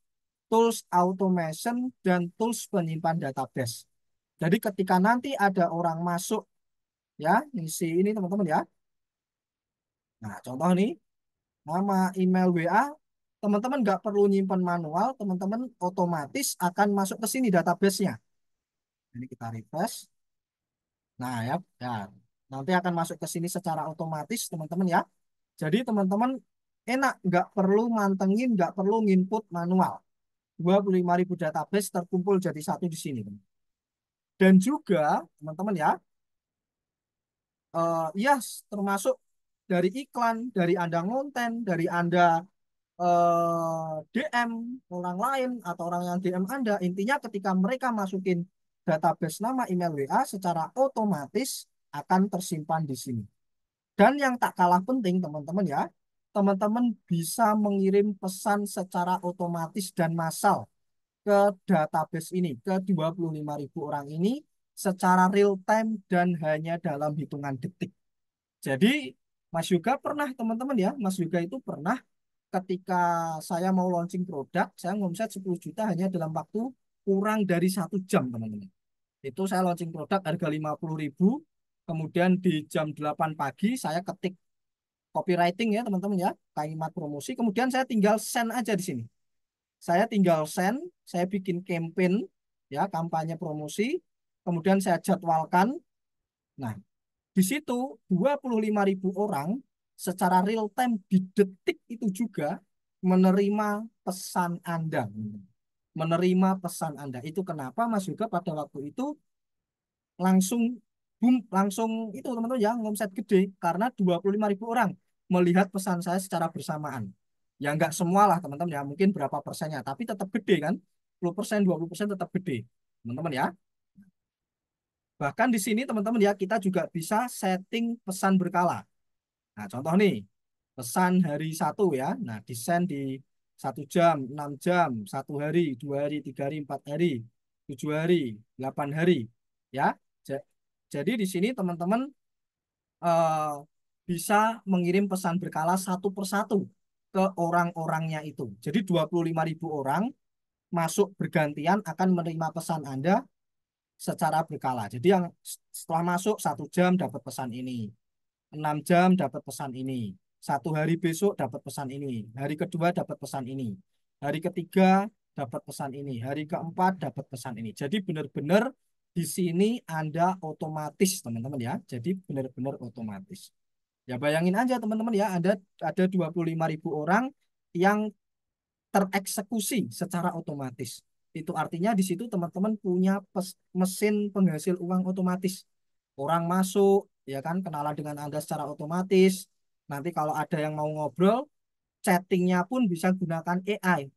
Tools automation dan tools penyimpan database. Jadi ketika nanti ada orang masuk ya, isi ini teman-teman ya. Nah, contoh nih, nama email WA, teman-teman nggak perlu nyimpan manual, teman-teman otomatis akan masuk ke sini database-nya. Ini kita refresh. Nah ya, ya, nanti akan masuk ke sini secara otomatis teman-teman ya. Jadi teman-teman enak, nggak perlu mantengin, nggak perlu nginput manual. 25.000 database terkumpul jadi satu di sini. Dan juga teman-teman ya, ya termasuk dari iklan, dari Anda ngonten, dari Anda DM orang lain atau orang yang DM Anda. Intinya ketika mereka masukin database nama email WA secara otomatis akan tersimpan di sini. Dan yang tak kalah penting teman-teman ya, teman-teman bisa mengirim pesan secara otomatis dan massal ke database ini, ke 25.000 orang ini secara real time dan hanya dalam hitungan detik. Jadi Mas Yuga pernah teman-teman ya, Mas Yuga itu pernah ketika saya mau launching produk, saya ngomset 10 juta hanya dalam waktu kurang dari 1 jam, teman-teman. Itu saya launching produk harga 50.000, kemudian di jam 8 pagi saya ketik copywriting ya, teman-teman ya, kalimat promosi, kemudian saya tinggal send aja di sini. Saya tinggal send, saya bikin campaign, ya, kampanye promosi, kemudian saya jadwalkan. Nah, di situ 25.000 orang secara real time di detik itu juga menerima pesan Anda. Menerima pesan Anda. Itu kenapa Mas juga pada waktu itu langsung boom, langsung itu teman-teman ya ngomset gede karena 25.000 orang melihat pesan saya secara bersamaan. Ya nggak semua lah teman-teman ya, mungkin berapa persennya, tapi tetap gede kan. 10%, 20% tetap gede. Teman-teman ya. Bahkan di sini teman-teman ya, kita juga bisa setting pesan berkala. Nah, contoh nih, pesan hari satu ya. Nah, desain di 1 jam, 6 jam, 1 hari, 2 hari, 3 hari, 4 hari, 7 hari, 8 hari. Ya, Ja- jadi di sini teman-teman eh, bisa mengirim pesan berkala satu persatu ke orang-orangnya itu. Jadi 25.000 orang masuk bergantian akan menerima pesan Anda secara berkala. Jadi yang setelah masuk 1 jam dapat pesan ini, 6 jam dapat pesan ini. Satu hari besok dapat pesan ini, hari kedua dapat pesan ini, hari ketiga dapat pesan ini, hari keempat dapat pesan ini. Jadi benar-benar di sini Anda otomatis, teman-teman ya. Jadi benar-benar otomatis. Ya bayangin aja teman-teman ya, ada 25.000 orang yang tereksekusi secara otomatis. Itu artinya di situ teman-teman punya mesin penghasil uang otomatis. Orang masuk, ya kan, kenalan dengan Anda secara otomatis. Nanti kalau ada yang mau ngobrol, chattingnya pun bisa gunakan AI,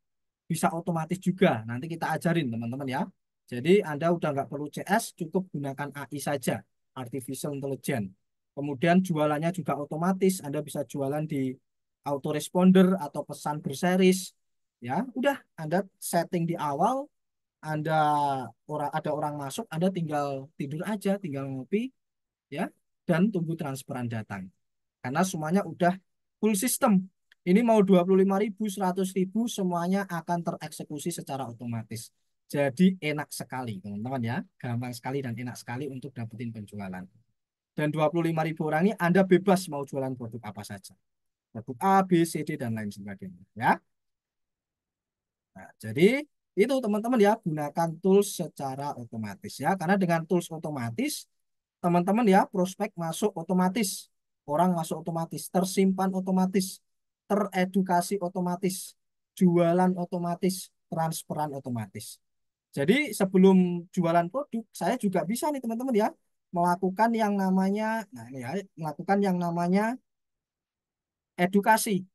bisa otomatis juga. Nanti kita ajarin teman-teman ya. Jadi Anda udah nggak perlu CS, cukup gunakan AI saja, Artificial Intelligence. Kemudian jualannya juga otomatis, Anda bisa jualan di autoresponder atau pesan berseris. Ya, udah Anda setting di awal, Anda ada orang masuk, Anda tinggal tidur aja, tinggal ngopi, ya, dan tunggu transferan datang. Karena semuanya udah full system. Ini mau 25.000, 100.000, semuanya akan tereksekusi secara otomatis. Jadi enak sekali, teman-teman ya. Gampang sekali dan enak sekali untuk dapetin penjualan. Dan 25.000 orang ini Anda bebas mau jualan produk apa saja. Produk A, B, C, D, dan lain sebagainya. Ya. Nah, jadi itu teman-teman ya, gunakan tools secara otomatis ya. Karena dengan tools otomatis, teman-teman ya, prospek masuk otomatis, orang masuk otomatis, tersimpan otomatis, teredukasi otomatis, jualan otomatis, transferan otomatis. Jadi sebelum jualan produk, saya juga bisa nih teman-teman ya, melakukan yang namanya, nah ini ya, melakukan yang namanya edukasi.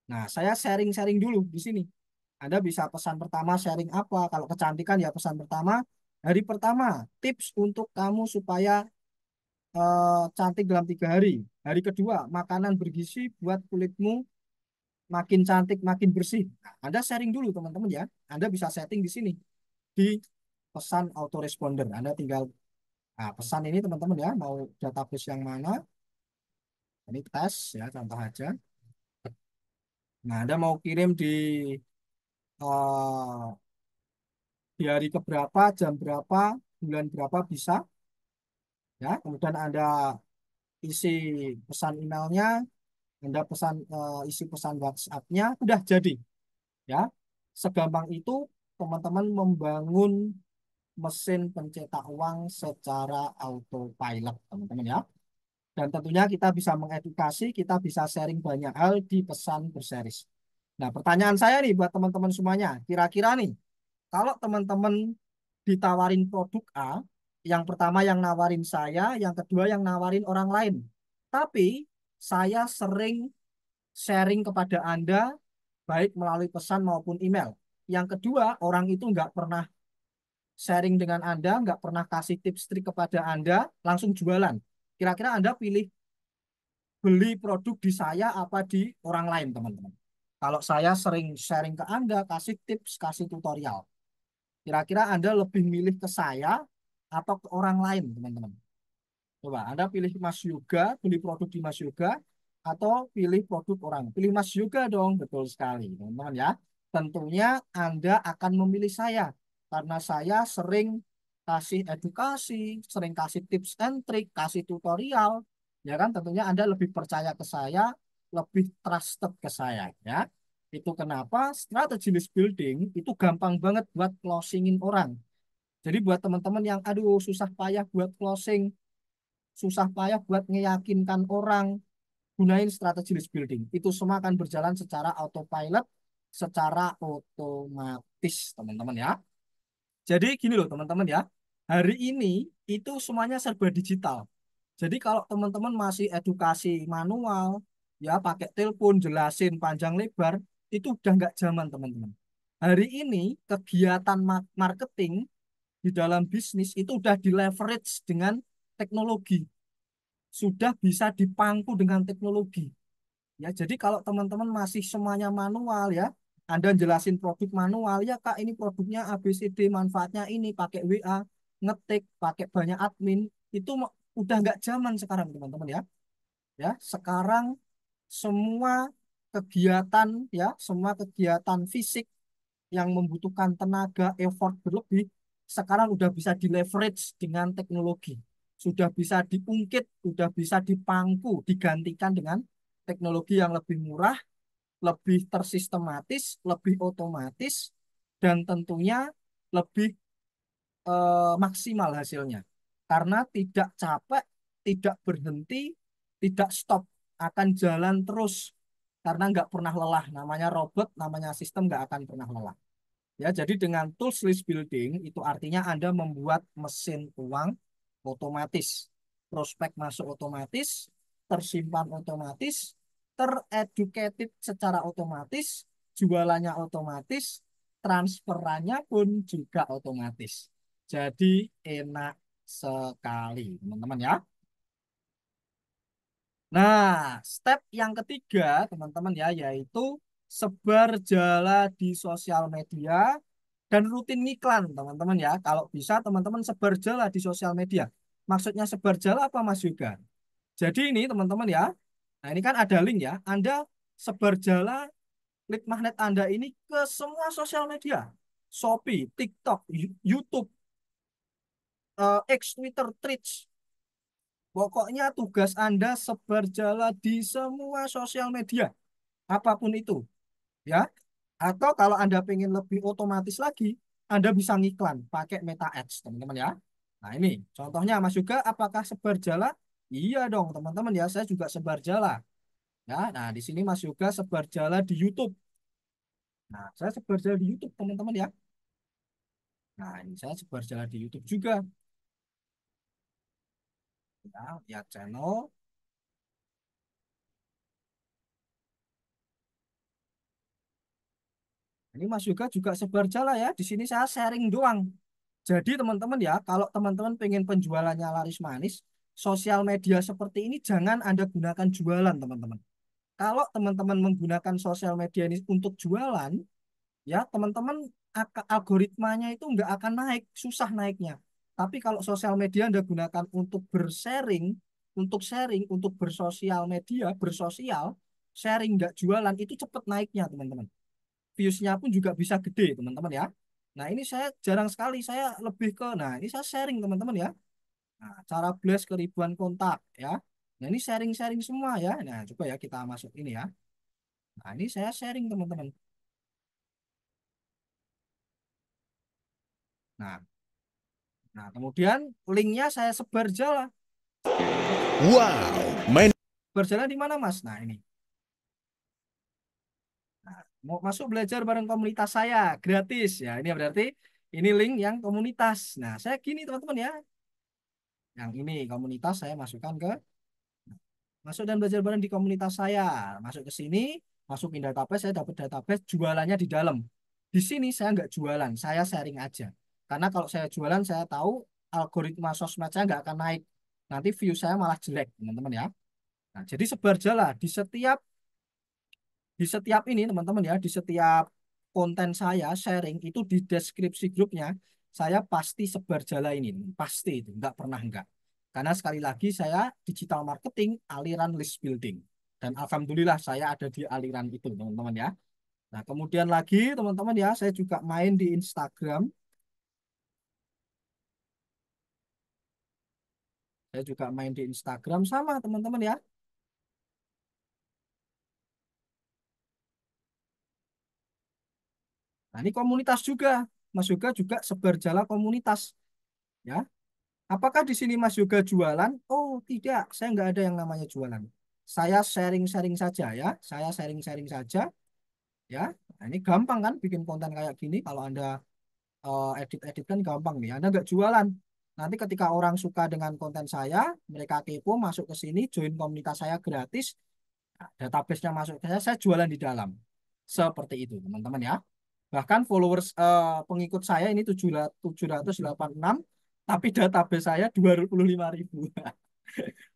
Nah, saya sharing-sharing dulu di sini. Anda bisa pesan pertama sharing apa? Kalau kecantikan ya pesan pertama, hari pertama, tips untuk kamu supaya cantik dalam 3 hari. Hari kedua, makanan bergizi buat kulitmu makin cantik, makin bersih. Nah, Anda sharing dulu teman-teman ya. Anda bisa setting di sini di pesan autoresponder. Anda tinggal pesan ini teman-teman ya, mau database yang mana? Ini tes ya, contoh aja. Nah, Anda mau kirim eh, di hari keberapa, jam berapa, bulan berapa bisa ya. Kemudian Anda isi pesan emailnya, Anda isi pesan WhatsApp-nya, udah jadi ya. Segampang itu teman-teman membangun mesin pencetak uang secara autopilot, teman-teman ya. Dan tentunya kita bisa mengedukasi, kita bisa sharing banyak hal di pesan berseris. Nah, pertanyaan saya nih buat teman-teman semuanya, kira-kira nih, kalau teman-teman ditawarin produk A, yang pertama yang nawarin saya, yang kedua yang nawarin orang lain. Tapi saya sering sharing kepada Anda, baik melalui pesan maupun email. Yang kedua, orang itu nggak pernah sharing dengan Anda, nggak pernah kasih tips trik kepada Anda, langsung jualan. Kira-kira Anda pilih beli produk di saya apa di orang lain, teman-teman? Kalau saya sering sharing ke Anda, kasih tips, kasih tutorial. Kira-kira Anda lebih milih ke saya atau ke orang lain, teman-teman? Coba Anda pilih Mas Yoga, beli produk di Mas Yoga, atau pilih produk orang. Pilih Mas Yoga dong, betul sekali, teman-teman ya. Tentunya Anda akan memilih saya, karena saya sering kasih edukasi, sering kasih tips and trick, kasih tutorial. Ya kan, tentunya Anda lebih percaya ke saya, lebih trusted ke saya, ya. Itu kenapa strategi list building itu gampang banget buat closingin orang. Jadi buat teman-teman yang aduh susah payah buat closing, susah payah buat meyakinkan orang, gunain strategi list building. Itu semua akan berjalan secara autopilot, secara otomatis, teman-teman ya. Jadi gini loh, teman-teman ya. Hari ini itu semuanya serba digital. Jadi kalau teman-teman masih edukasi manual, ya pakai telepon, jelasin panjang lebar, itu udah nggak zaman, teman-teman. Hari ini kegiatan marketing di dalam bisnis itu udah di leverage dengan teknologi, sudah bisa dipangku dengan teknologi. Ya, jadi kalau teman-teman masih semuanya manual ya, Anda jelasin produk manual, ya Kak ini produknya ABCD, manfaatnya ini, pakai WA, ngetik, pakai banyak admin, itu udah nggak zaman sekarang teman-teman ya. Ya, sekarang semua kegiatan ya, semua kegiatan fisik yang membutuhkan tenaga, effort berlebih, sekarang udah bisa di leverage dengan teknologi. Sudah bisa diungkit, sudah bisa dipangku, digantikan dengan teknologi yang lebih murah, lebih tersistematis, lebih otomatis, dan tentunya lebih maksimal hasilnya. Karena tidak capek, tidak berhenti, tidak stop, akan jalan terus. Karena nggak pernah lelah. Namanya robot, namanya sistem nggak akan pernah lelah. Ya, jadi dengan tools list building itu artinya Anda membuat mesin uang otomatis, prospek masuk otomatis, tersimpan otomatis, tereducated secara otomatis, jualannya otomatis, transferannya pun juga otomatis. Jadi enak sekali, teman-teman ya. Nah, step yang ketiga, teman-teman ya, yaitu sebar jala di sosial media dan rutin ngiklan, teman-teman ya. Kalau bisa, teman-teman sebar jala di sosial media. Maksudnya sebar jala apa, Mas Yoga? Jadi ini, teman-teman ya. Nah, ini kan ada link ya. Anda sebar jala lead magnet Anda ini ke semua sosial media. Shopee, TikTok, YouTube, X, Twitter, Threads. Pokoknya tugas Anda sebar jala di semua sosial media, apapun itu, ya. Atau kalau Anda pengen lebih otomatis lagi, Anda bisa ngiklan pakai Meta Ads, teman-teman ya. Nah, ini contohnya Mas juga apakah sebar jala? Iya dong, teman-teman ya, saya juga sebar jala. Ya, nah di sini Mas juga sebar jala di YouTube. Nah, saya sebar jala di YouTube, teman-teman ya. Nah, ini saya sebar jala di YouTube juga. Ya, lihat channel. Ini Mas Yoga juga sebar jala ya. Di sini saya sharing doang. Jadi teman-teman ya, kalau teman-teman pengen penjualannya laris manis, sosial media seperti ini jangan Anda gunakan jualan, teman-teman. Kalau teman-teman menggunakan sosial media ini untuk jualan, ya teman-teman algoritmanya itu nggak akan naik, susah naiknya. Tapi kalau sosial media Anda gunakan untuk bersharing, untuk sharing, untuk bersosial media, bersosial, sharing nggak jualan, itu cepat naiknya, teman-teman. Viewsnya pun juga bisa gede, teman-teman ya. Nah, ini saya jarang sekali, saya lebih ke, nah ini saya sharing, teman-teman ya. Nah, cara blast ke ribuan kontak ya. Nah, ini sharing-sharing semua ya. Nah, coba ya kita masuk ini ya. Nah, ini saya sharing, teman-teman. Nah, nah kemudian linknya saya sebar jala. Wow, main Sebar jala di mana, Mas? Nah, ini. Nah, mau masuk belajar bareng komunitas saya gratis ya. Ini berarti ini link yang komunitas. Nah, saya gini, teman-teman ya. Yang ini komunitas saya masukkan ke masuk dan belajar bareng di komunitas saya. Masuk ke sini, masukin database, saya dapat database jualannya di dalam. Di sini saya nggak jualan, saya sharing aja. Karena kalau saya jualan, saya tahu algoritma sosmed saya nggak akan naik. Nanti view saya malah jelek, teman-teman ya. Nah, jadi sebar jala di setiap ini, teman-teman ya, di setiap konten saya sharing itu di deskripsi grupnya, saya pasti sebar jala ini, pasti itu, nggak pernah enggak. Karena sekali lagi saya digital marketing, aliran list building. Dan alhamdulillah saya ada di aliran itu, teman-teman ya. Nah, kemudian lagi, teman-teman ya, saya juga main di Instagram. Saya juga main di Instagram sama teman-teman ya. Nah, ini komunitas juga. Mas Yoga juga sebar jala komunitas. Ya, apakah di sini Mas Yoga jualan? Oh, tidak. Saya nggak ada yang namanya jualan. Saya sharing-sharing saja ya. Saya sharing-sharing saja ya. Nah, ini gampang kan bikin konten kayak gini. Kalau Anda edit-edit kan gampang nih. Anda nggak jualan. Nanti ketika orang suka dengan konten saya, mereka kepo masuk ke sini, join komunitas saya gratis. Nah, database-nya masuk ke saya jualan di dalam. Seperti itu, teman-teman ya. Bahkan followers pengikut saya ini 786, tapi database saya 25.000.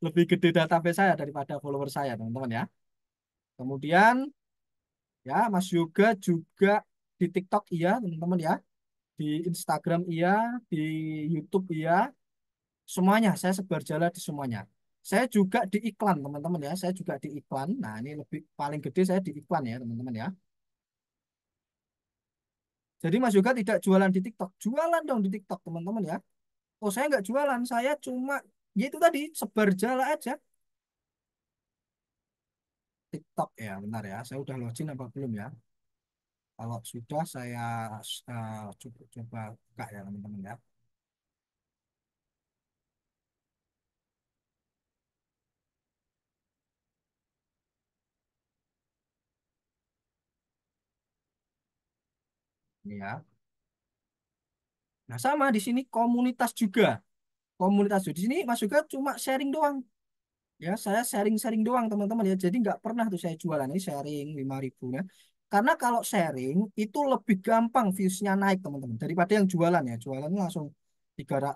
Lebih gede database saya daripada follower saya, teman-teman ya. Kemudian ya, Mas Yoga juga di TikTok iya, teman-teman ya. Di Instagram iya, di YouTube iya, semuanya saya sebar jala di semuanya. Saya juga di iklan, teman-teman ya. Saya juga di iklan. Nah, ini lebih paling gede saya di iklan ya, teman-teman ya. Jadi Mas Yoga tidak jualan di TikTok. Jualan dong di TikTok, teman-teman ya. Oh, saya nggak jualan, saya cuma ya itu tadi sebar jala aja. TikTok ya, benar ya. Saya udah login apa belum ya? Kalau sudah saya coba buka ya teman-teman ya. Ini ya. Nah, sama di sini komunitas juga. Komunitas juga. Di sini Mas juga cuma sharing doang. Ya, saya sharing-sharing doang teman-teman ya. Jadi nggak pernah tuh saya jualan ini sharing 5.000 ya. Karena kalau sharing itu lebih gampang viewsnya naik teman-teman daripada yang jualan ya. Jualannya langsung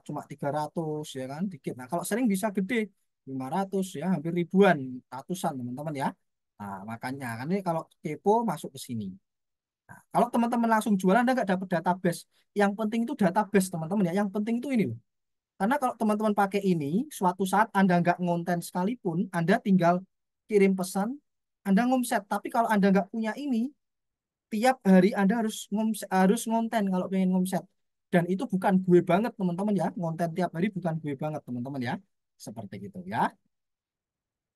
cuma 300 ya kan dikit. Nah, kalau sharing bisa gede 500 ya, hampir ribuan, ratusan teman-teman ya. Nah, makanya kan ini kalau kepo masuk ke sini. Nah, kalau teman-teman langsung jualan Anda nggak dapat database. Yang penting itu database teman-teman ya. Yang penting itu ini loh. Karena kalau teman-teman pakai ini, suatu saat Anda nggak ngonten sekalipun, Anda tinggal kirim pesan, Anda ngomset. Tapi kalau Anda nggak punya ini, tiap hari Anda harus ngonten kalau pengen ngomset. Dan itu bukan gue banget teman-teman ya, ngonten tiap hari bukan gue banget teman-teman ya. Seperti itu ya.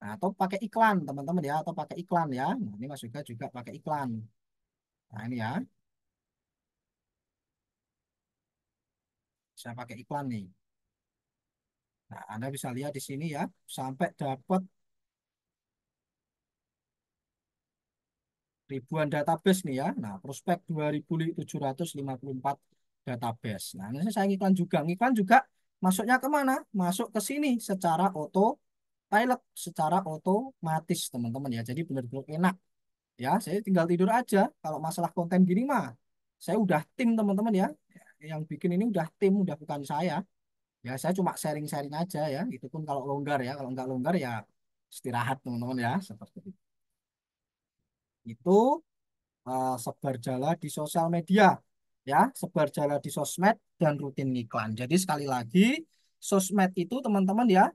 Nah, atau pakai iklan teman-teman ya, atau pakai iklan ya. Nah, ini Mas juga pakai iklan. Nah, ini ya, saya pakai iklan nih. Nah, Anda bisa lihat di sini ya, sampai dapat ribuan database nih ya. Nah, prospek 2.754 database. Nah, ini saya ngiklan juga. Ngiklan juga masuknya kemana? Masuk ke sini secara pilot, secara otomatis teman-teman ya. Jadi benar-benar enak ya. Saya tinggal tidur aja. Kalau masalah konten gini mah, saya udah tim teman-teman ya. Yang bikin ini udah tim, udah bukan saya. Ya, saya cuma sharing-sharing aja ya. Itu pun kalau longgar ya. Kalau nggak longgar ya istirahat teman-teman ya. Seperti itu. Itu sebar jala di sosial media ya, sebar jala di sosmed dan rutin iklan. Jadi sekali lagi sosmed itu teman-teman ya,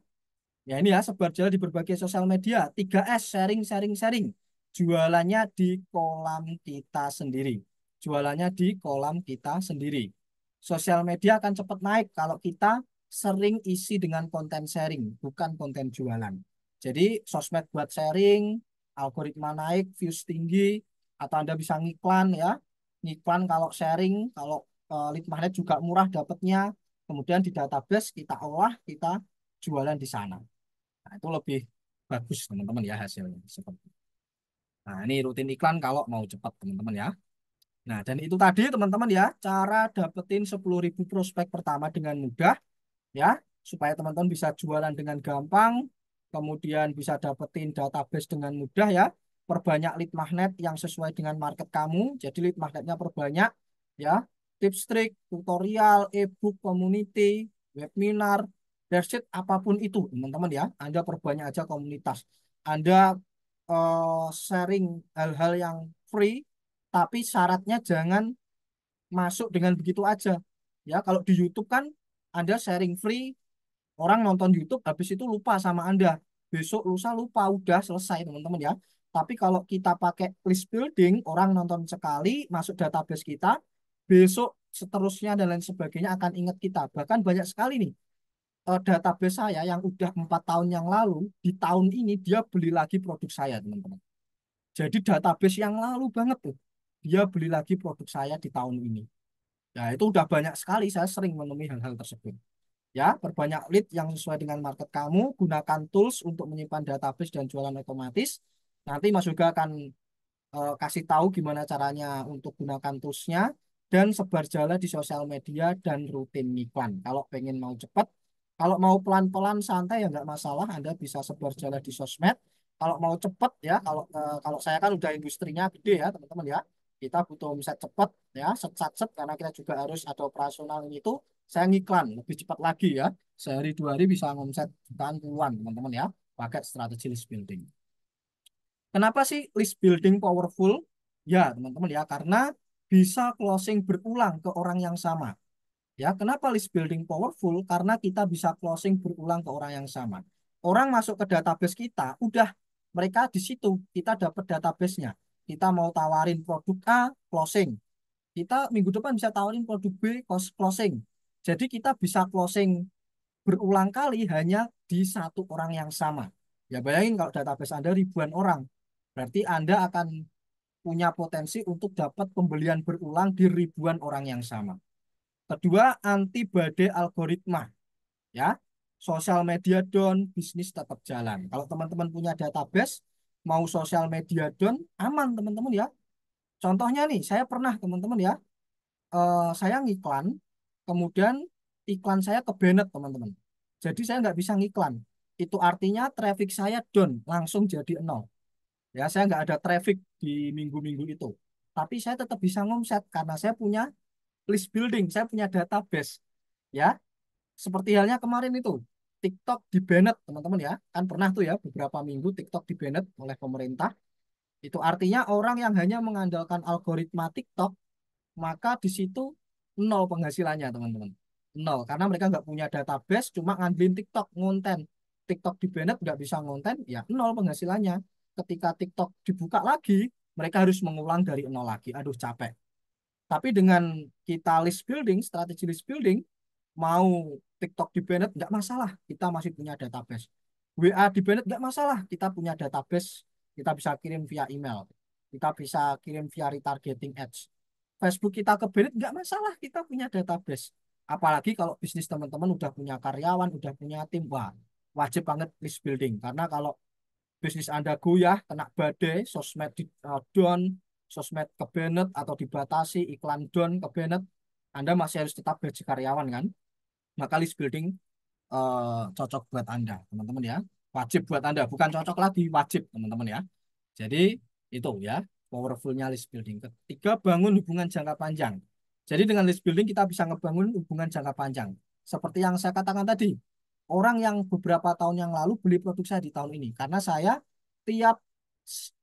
ya ini ya sebar jala di berbagai sosial media. 3S, sharing sharing sharing. Jualannya di kolam kita sendiri. Jualannya di kolam kita sendiri. Sosial media akan cepat naik kalau kita sering isi dengan konten sharing, bukan konten jualan. Jadi sosmed buat sharing, algoritma naik, views tinggi, atau Anda bisa ngiklan ya. Ngiklan kalau sharing, kalau lead magnet juga murah dapatnya. Kemudian di database kita olah, kita jualan di sana. Nah, itu lebih bagus teman-teman ya hasilnya. Seperti itu. Nah, ini rutin iklan kalau mau cepat teman-teman ya. Nah, dan itu tadi teman-teman ya, cara dapetin 10.000 prospek pertama dengan mudah ya, supaya teman-teman bisa jualan dengan gampang, kemudian bisa dapetin database dengan mudah ya, perbanyak lead magnet yang sesuai dengan market kamu, jadi lead magnetnya perbanyak ya, tips trik, tutorial, ebook, community, webinar, dashboard, apapun itu teman-teman ya, Anda perbanyak aja komunitas, Anda sharing hal-hal yang free, tapi syaratnya jangan masuk dengan begitu aja. Ya, kalau di YouTube kan Anda sharing free, orang nonton YouTube habis itu lupa sama Anda. Besok lusa lupa, udah selesai teman-teman ya. Tapi kalau kita pakai list building, orang nonton sekali, masuk database kita, besok seterusnya dan lain sebagainya akan ingat kita. Bahkan banyak sekali nih database saya yang udah 4 tahun yang lalu, di tahun ini dia beli lagi produk saya teman-teman. Jadi database yang lalu banget tuh, dia beli lagi produk saya di tahun ini. Ya, itu udah banyak sekali saya sering menemui hal-hal tersebut. Ya, perbanyak lead yang sesuai dengan market kamu, gunakan tools untuk menyimpan database dan jualan otomatis. Nanti Mas juga akan kasih tahu gimana caranya untuk gunakan toolsnya dan sebar jala di sosial media dan rutin iklan. Kalau pengen mau cepat, kalau mau pelan-pelan santai ya nggak masalah, Anda bisa sebar jala di sosmed. Kalau mau cepat ya, kalau saya kan udah industrinya gede ya teman-teman ya. Kita butuh omset cepat ya, set karena kita juga harus ada operasional itu. Saya ngiklan lebih cepat lagi ya. Sehari 2 hari bisa ngomset jutaan puluhan teman-teman ya. Pakai strategi list building. Kenapa sih list building powerful? Ya, teman-teman ya, karena bisa closing berulang ke orang yang sama. Ya, kenapa list building powerful? Karena kita bisa closing berulang ke orang yang sama. Orang masuk ke database kita, udah mereka di situ, kita dapat database-nya. Kita mau tawarin produk A, closing. Kita minggu depan bisa tawarin produk B, closing. Jadi kita bisa closing berulang kali hanya di satu orang yang sama. Ya bayangin kalau database Anda ribuan orang. Berarti Anda akan punya potensi untuk dapat pembelian berulang di ribuan orang yang sama. Kedua, anti badai algoritma, ya. Sosial media down, bisnis tetap jalan. Kalau teman-teman punya database, mau sosial media down, aman teman-teman ya. Contohnya nih, saya pernah teman-teman ya, saya ngiklan, kemudian iklan saya ke banned teman-teman. Jadi saya nggak bisa ngiklan. Itu artinya traffic saya down, langsung jadi nol. Ya, saya nggak ada traffic di minggu-minggu itu. Tapi saya tetap bisa ngomset karena saya punya list building, saya punya database. Ya, seperti halnya kemarin itu, TikTok di banned teman-teman ya. Kan pernah tuh ya beberapa minggu TikTok di banned oleh pemerintah. Itu artinya orang yang hanya mengandalkan algoritma TikTok, maka di situ nol penghasilannya teman-teman. Nol, karena mereka nggak punya database, cuma ngandelin TikTok ngonten. TikTok di banned nggak bisa ngonten, ya nol penghasilannya. Ketika TikTok dibuka lagi, mereka harus mengulang dari nol lagi. Aduh capek. Tapi dengan kita list building, strategi list building, mau TikTok di banned nggak masalah, kita masih punya database. WA di banned nggak masalah, kita punya database, kita bisa kirim via email, kita bisa kirim via retargeting ads. Facebook kita ke banned nggak masalah, kita punya database. Apalagi kalau bisnis teman-teman udah punya karyawan, udah punya tim, wah wajib banget list building. Karena kalau bisnis Anda goyah, kena badai, sosmed di down, sosmed ke banned atau dibatasi, iklan down ke banned, Anda masih harus tetap gaji karyawan kan? Maka list building cocok buat Anda, teman-teman ya. Wajib buat Anda, bukan cocok lagi, wajib teman-teman ya. Jadi itu ya, powerfulnya list building. Ketiga, bangun hubungan jangka panjang. Jadi dengan list building kita bisa ngebangun hubungan jangka panjang. Seperti yang saya katakan tadi, orang yang beberapa tahun yang lalu beli produk saya di tahun ini. Karena saya tiap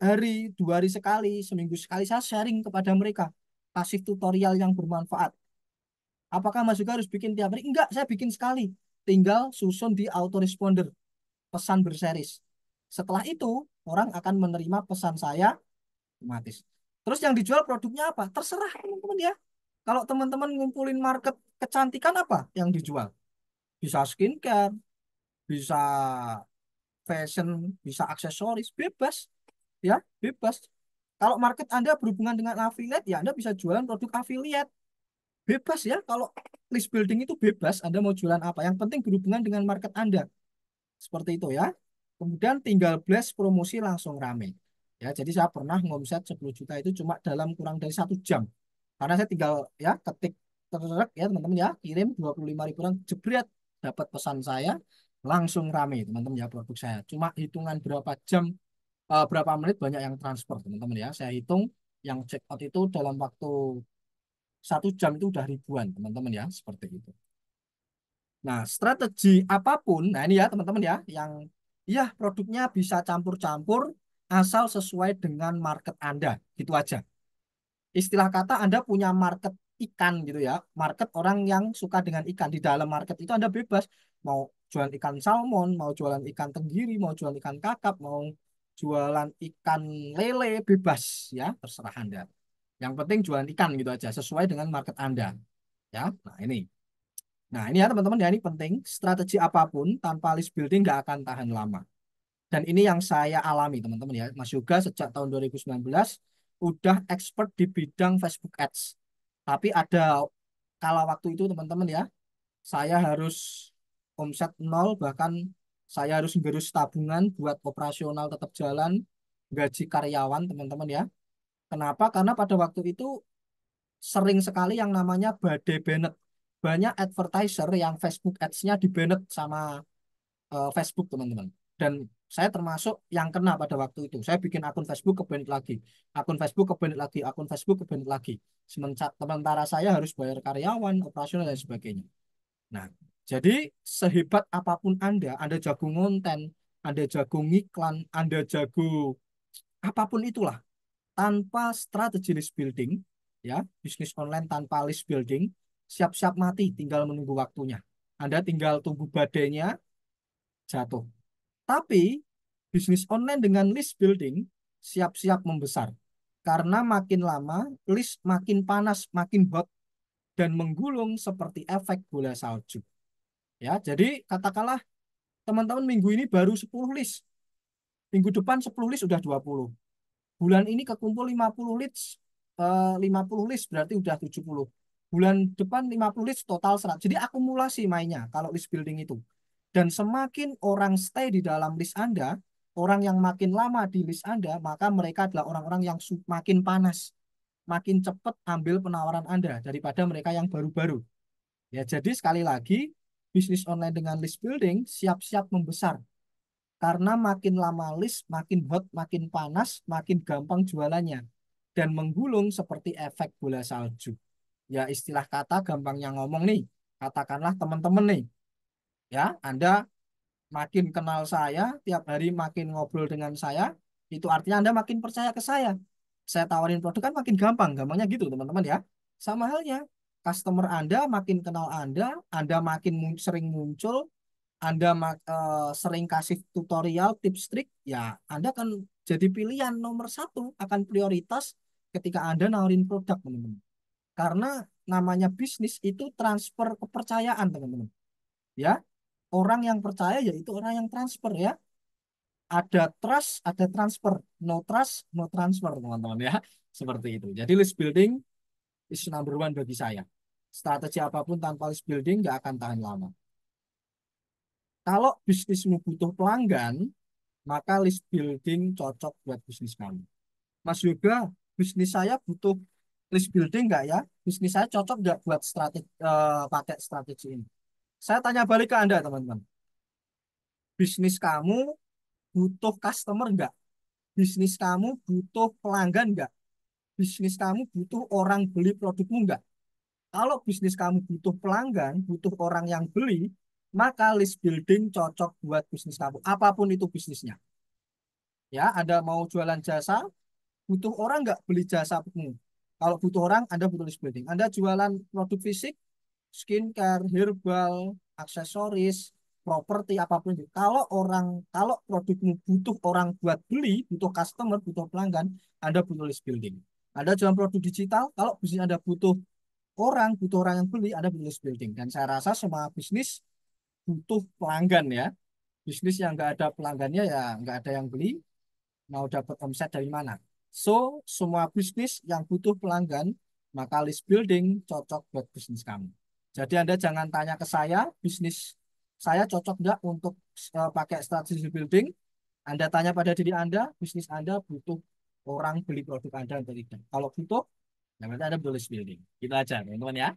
hari, 2 hari sekali, seminggu sekali saya sharing kepada mereka. Kasih tutorial yang bermanfaat. Apakah Mas juga harus bikin tiap hari? Enggak, saya bikin sekali. Tinggal susun di autoresponder, pesan berseris. Setelah itu, orang akan menerima pesan saya otomatis. Terus yang dijual produknya apa? Terserah teman-teman ya. Kalau teman-teman ngumpulin market kecantikan apa yang dijual? Bisa skincare, bisa fashion, bisa aksesoris, bebas ya, bebas. Kalau market Anda berhubungan dengan affiliate, ya Anda bisa jualan produk affiliate. Bebas ya, kalau list building itu bebas, Anda mau jualan apa. Yang penting berhubungan dengan market Anda. Seperti itu ya. Kemudian tinggal blast promosi langsung rame. Ya, jadi saya pernah ngomset 10 juta itu cuma dalam kurang dari 1 jam. Karena saya tinggal ya ketik terus ya teman-teman ya, kirim 25.000 orang jebret dapat pesan saya langsung rame teman-teman ya produk saya. Cuma hitungan berapa jam, berapa menit banyak yang transfer teman-teman ya. Saya hitung yang check out itu dalam waktu 1 jam itu udah ribuan teman-teman ya seperti itu. Nah, strategi apapun, nah ini ya teman-teman ya, yang ya produknya bisa campur-campur asal sesuai dengan market Anda, gitu aja. Istilah kata Anda punya market ikan gitu ya, market orang yang suka dengan ikan. Di dalam market itu Anda bebas, mau jualan ikan salmon, mau jualan ikan tenggiri, mau jualan ikan kakap, mau jualan ikan lele, bebas ya, terserah Anda. Yang penting jualan ikan gitu aja, sesuai dengan market Anda. Ya, nah ini. Nah, ini ya teman-teman ya, ini penting. Strategi apapun tanpa list building nggak akan tahan lama. Dan ini yang saya alami teman-teman ya. Mas Yoga sejak tahun 2019 udah expert di bidang Facebook Ads. Tapi ada kala waktu itu teman-teman ya, saya harus omset nol, bahkan saya harus ngurus tabungan buat operasional tetap jalan, gaji karyawan teman-teman ya. Kenapa? Karena pada waktu itu sering sekali yang namanya badai banned. Banyak advertiser yang Facebook Ads-nya di banned sama Facebook teman-teman. Dan saya termasuk yang kena pada waktu itu. Saya bikin akun Facebook ke banned lagi, akun Facebook ke banned lagi, akun Facebook ke banned lagi. Sementara saya harus bayar karyawan, operasional dan sebagainya. Nah, jadi sehebat apapun Anda jago ngonten, Anda jago ngiklan, Anda jago apapun itulah, tanpa strategi list building, ya, bisnis online tanpa list building, siap-siap mati, tinggal menunggu waktunya. Anda tinggal tunggu badainya jatuh. Tapi bisnis online dengan list building siap-siap membesar. Karena makin lama, list makin panas, makin hot, dan menggulung seperti efek bola salju. Ya, jadi katakanlah teman-teman minggu ini baru 10 list. Minggu depan 10 list sudah 20. Bulan ini kekumpul 50 leads, 50 list berarti udah 70. Bulan depan 50 leads total 100. Jadi akumulasi mainnya kalau list building itu. Dan semakin orang stay di dalam list Anda, orang yang makin lama di list Anda, maka mereka adalah orang-orang yang makin panas, makin cepat ambil penawaran Anda daripada mereka yang baru-baru. Ya, jadi sekali lagi, bisnis online dengan list building siap-siap membesar. Karena makin lama list, makin hot, makin panas, makin gampang jualannya. Dan menggulung seperti efek bola salju. Ya, istilah kata gampangnya ngomong nih. Katakanlah teman-teman nih. Ya, Anda makin kenal saya, tiap hari makin ngobrol dengan saya, itu artinya Anda makin percaya ke saya. Saya tawarin produk kan makin gampang, gampangnya gitu teman-teman ya. Sama halnya, customer Anda makin kenal Anda makin sering muncul, Anda sering kasih tutorial, tips, trik, ya Anda kan jadi pilihan nomor satu, akan prioritas ketika Anda nawarin produk teman-teman. Karena namanya bisnis itu transfer kepercayaan teman-teman. Ya, orang yang percaya yaitu orang yang transfer ya. Ada trust, ada transfer. No trust, no transfer, teman-teman ya. Seperti itu. Jadi list building is number one bagi saya. Strategi apapun tanpa list building nggak akan tahan lama. Kalau bisnismu butuh pelanggan, maka list building cocok buat bisnis kamu. Mas Yoga, bisnis saya butuh list building nggak ya? Bisnis saya cocok nggak buat strategi, pakai strategi ini? Saya tanya balik ke Anda, teman-teman. Bisnis kamu butuh customer nggak? Bisnis kamu butuh pelanggan nggak? Bisnis kamu butuh orang beli produkmu nggak? Kalau bisnis kamu butuh pelanggan, butuh orang yang beli, maka list building cocok buat bisnis kamu. Apapun itu bisnisnya. Ya, Anda mau jualan jasa, butuh orang nggak beli jasamu? Kalau butuh orang, Anda butuh list building. Anda jualan produk fisik, skincare, herbal, aksesoris, properti apapun itu. Kalau produkmu butuh orang buat beli, butuh customer, butuh pelanggan, Anda butuh list building. Anda jualan produk digital, kalau bisnis Anda butuh orang yang beli, Anda butuh list building. Dan saya rasa semua bisnis butuh pelanggan ya. Bisnis yang nggak ada pelanggannya ya nggak ada yang beli, mau dapat omset dari mana? So, semua bisnis yang butuh pelanggan, maka list building cocok buat bisnis kamu. Jadi Anda jangan tanya ke saya, bisnis saya cocok nggak untuk pakai strategi building. Anda tanya pada diri Anda, bisnis Anda butuh orang beli produk Anda atau tidak. Kalau butuh, ya berarti Anda butuh list building. Gitu aja, teman-teman ya.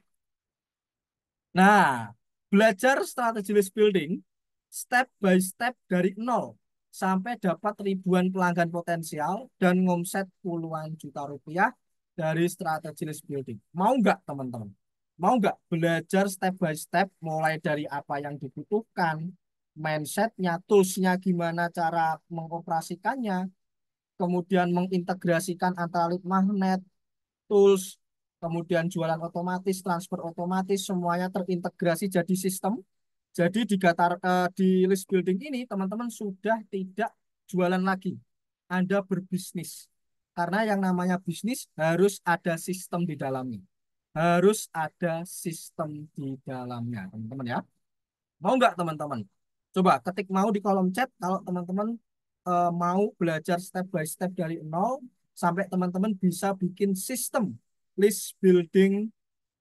Nah, belajar strategi list building step by step dari nol sampai dapat ribuan pelanggan potensial dan ngomset puluhan juta rupiah dari strategi list building. Mau nggak teman-teman? Mau nggak belajar step by step mulai dari apa yang dibutuhkan, mindsetnya, toolsnya gimana cara mengoperasikannya, kemudian mengintegrasikan antara lead magnet, tools, kemudian jualan otomatis, transfer otomatis, semuanya terintegrasi jadi sistem. Jadi di list building ini teman-teman sudah tidak jualan lagi. Anda berbisnis. Karena yang namanya bisnis harus ada sistem di dalamnya. Harus ada sistem di dalamnya, teman-teman ya. Mau nggak teman-teman? Coba ketik mau di kolom chat kalau teman-teman mau belajar step by step dari nol sampai teman-teman bisa bikin sistem list building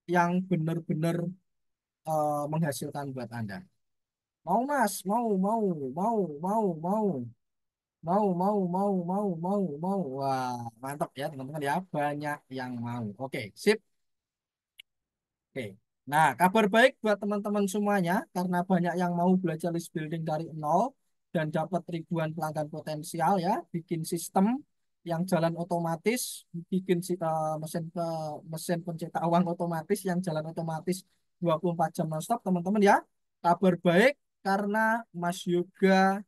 yang benar-benar menghasilkan buat Anda. Mau Mas, mau. Wah, mantap ya teman-teman ya. Banyak yang mau. Oke, sip. Oke. Nah, kabar baik buat teman-teman semuanya karena banyak yang mau belajar list building dari nol dan dapat ribuan pelanggan potensial ya, bikin sistem yang jalan otomatis, bikin mesin pencetak uang otomatis yang jalan otomatis 24 jam nonstop teman-teman ya. Kabar baik karena Mas Yoga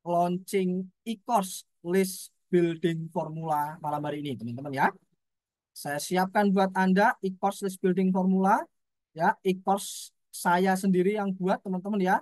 launching e-course list building formula malam hari ini teman-teman ya. Saya siapkan buat Anda e-course list building formula ya, e-course saya sendiri yang buat teman-teman ya.